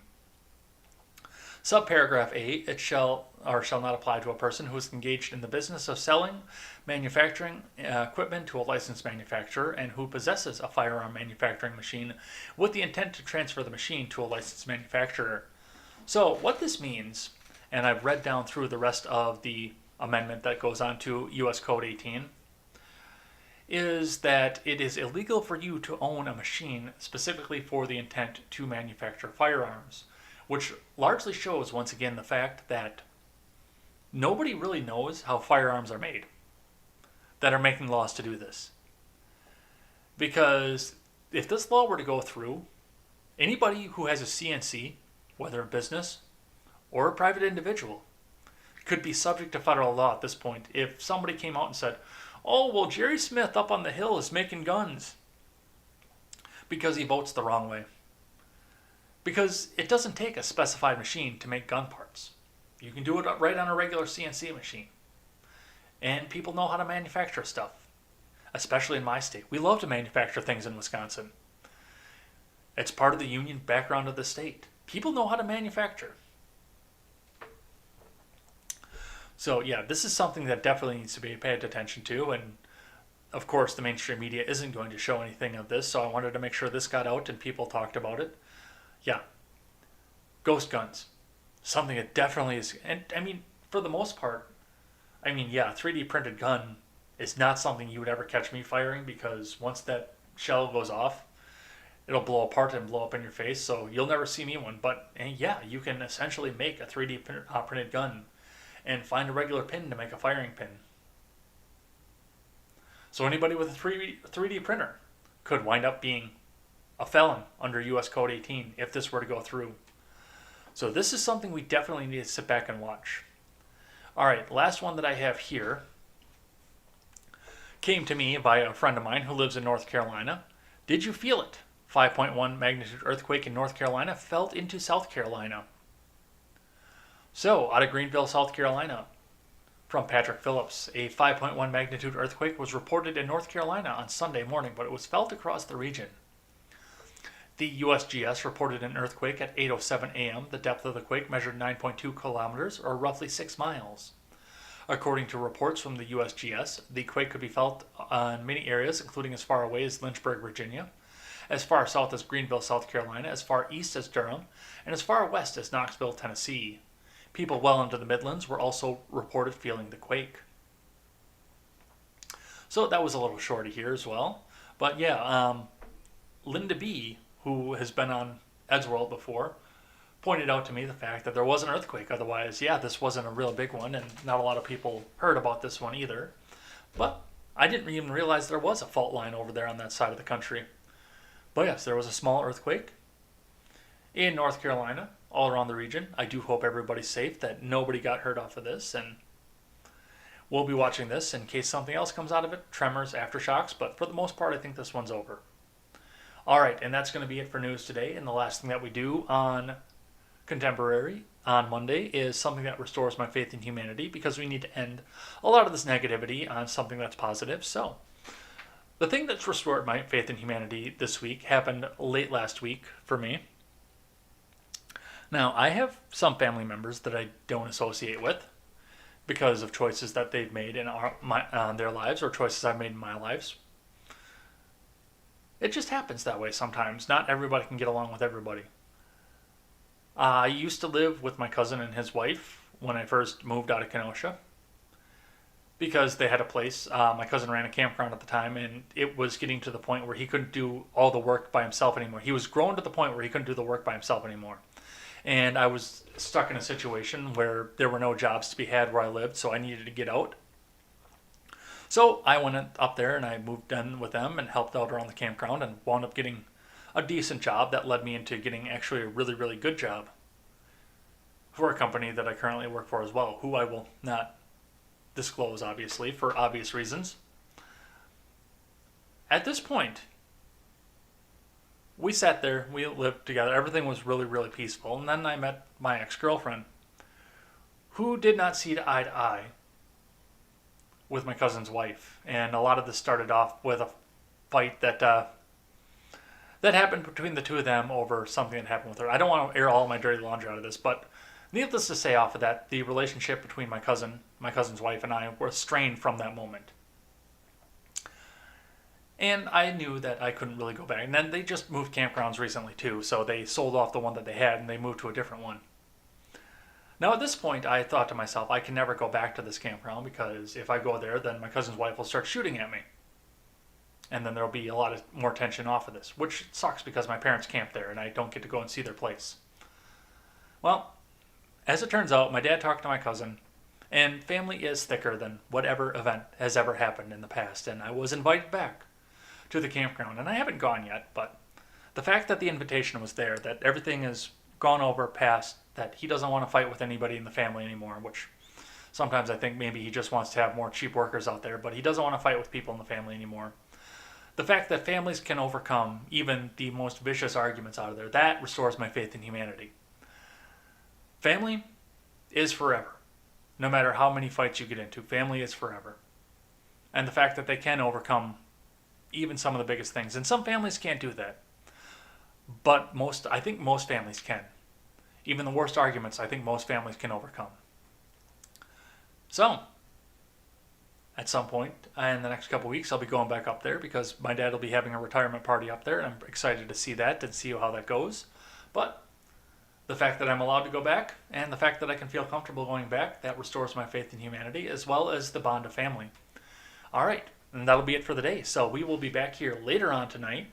[SPEAKER 1] Subparagraph A, it shall not apply to a person who is engaged in the business of selling, manufacturing equipment to a licensed manufacturer and who possesses a firearm manufacturing machine with the intent to transfer the machine to a licensed manufacturer. So what this means, and I've read down through the rest of the amendment that goes on to U.S. Code 18, is that it is illegal for you to own a machine specifically for the intent to manufacture firearms, which largely shows, once again, the fact that nobody really knows how firearms are made that are making laws to do this. Because if this law were to go through, anybody who has a CNC, whether a business or a private individual, could be subject to federal law at this point if somebody came out and said, oh, well, Jerry Smith up on the hill is making guns because he votes the wrong way. Because it doesn't take a specified machine to make gun parts. You can do it right on a regular CNC machine. And people know how to manufacture stuff, especially in my state. We love to manufacture things in Wisconsin. It's part of the union background of the state. People know how to manufacture. So yeah, this is something that definitely needs to be paid attention to, and of course the mainstream media isn't going to show anything of this, so I wanted to make sure this got out and people talked about it. Yeah, ghost guns, something that definitely is, and I mean, for the most part, I mean, yeah, 3D printed gun is not something you would ever catch me firing, because once that shell goes off, it'll blow apart and blow up in your face, so you'll never see me one. But yeah, you can essentially make a 3D printed gun and find a regular pin to make a firing pin. So anybody with a 3D printer could wind up being a felon under U.S. Code 18 if this were to go through. So this is something we definitely need to sit back and watch. All right, last one that I have here came to me by a friend of mine who lives in North Carolina. Did you feel it? 5.1 magnitude earthquake in North Carolina felt into South Carolina. So, out of Greenville, South Carolina, from Patrick Phillips, a 5.1 magnitude earthquake was reported in North Carolina on Sunday morning, but it was felt across the region. The USGS reported an earthquake at 8:07 a.m. The depth of the quake measured 9.2 kilometers, or roughly 6 miles. According to reports from the USGS, the quake could be felt in many areas, including as far away as Lynchburg, Virginia, as far south as Greenville, South Carolina, as far east as Durham, and as far west as Knoxville, Tennessee. People well into the Midlands were also reported feeling the quake. So that was a little shorty here as well. But yeah, Linda B., who has been on Eddsworld before, pointed out to me the fact that there was an earthquake. Otherwise, yeah, this wasn't a real big one, and not a lot of people heard about this one either. But I didn't even realize there was a fault line over there on that side of the country. But yes, there was a small earthquake in North Carolina, all around the region. I do hope everybody's safe, that nobody got hurt off of this, and we'll be watching this in case something else comes out of it, tremors, aftershocks, but for the most part, I think this one's over. All right, and that's going to be it for news today. And the last thing that we do on Contemporary on Monday is something that restores my faith in humanity, because we need to end a lot of this negativity on something that's positive. So, the thing that's restored my faith in humanity this week happened late last week for me. Now, I have some family members that I don't associate with because of choices that they've made in their lives, or choices I've made in my lives. It just happens that way sometimes. Not everybody can get along with everybody. I used to live with my cousin and his wife when I first moved out of Kenosha, because they had a place. My cousin ran a campground at the time, and it was getting to the point where he couldn't do all the work by himself anymore. He was grown to the point where he couldn't do the work by himself anymore. And I was stuck in a situation where there were no jobs to be had where I lived, so I needed to get out. So I went up there and I moved in with them and helped out around the campground, and wound up getting a decent job that led me into getting actually a really, really good job for a company that I currently work for as well, who I will not disclose, obviously, for obvious reasons. At this point, we sat there, we lived together, everything was really, really peaceful, and then I met my ex-girlfriend, who did not see eye to eye with my cousin's wife. And a lot of this started off with a fight that happened between the two of them over something that happened with her. I don't want to air all my dirty laundry out of this, but needless to say, off of that, the relationship between my cousin's wife, and I were strained from that moment. And I knew that I couldn't really go back. And then they just moved campgrounds recently too, so they sold off the one that they had and they moved to a different one. Now at this point, I thought to myself, I can never go back to this campground, because if I go there, then my cousin's wife will start shooting at me. And then there'll be a lot of more tension off of this, which sucks because my parents camp there and I don't get to go and see their place. Well, as it turns out, my dad talked to my cousin, and family is thicker than whatever event has ever happened in the past, and I was invited back to the campground, and I haven't gone yet, but the fact that the invitation was there, that everything has gone over past, that he doesn't want to fight with anybody in the family anymore, which sometimes I think maybe he just wants to have more cheap workers out there, but he doesn't want to fight with people in the family anymore. The fact that families can overcome even the most vicious arguments out of there, that restores my faith in humanity. Family is forever. No matter how many fights you get into, family is forever. And the fact that they can overcome even some of the biggest things. And some families can't do that. But I think most families can. Even the worst arguments, I think most families can overcome. So, at some point in the next couple of weeks, I'll be going back up there, because my dad will be having a retirement party up there, and I'm excited to see that and see how that goes. But the fact that I'm allowed to go back, and the fact that I can feel comfortable going back, that restores my faith in humanity, as well as the bond of family. All right, and that'll be it for the day. So we will be back here later on tonight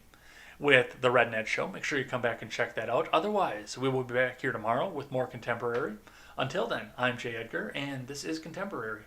[SPEAKER 1] with the Red Ned Show. Make sure you come back and check that out. Otherwise, we will be back here tomorrow with more Contemporary. Until then, I'm Jay Edgar, and this is Contemporary.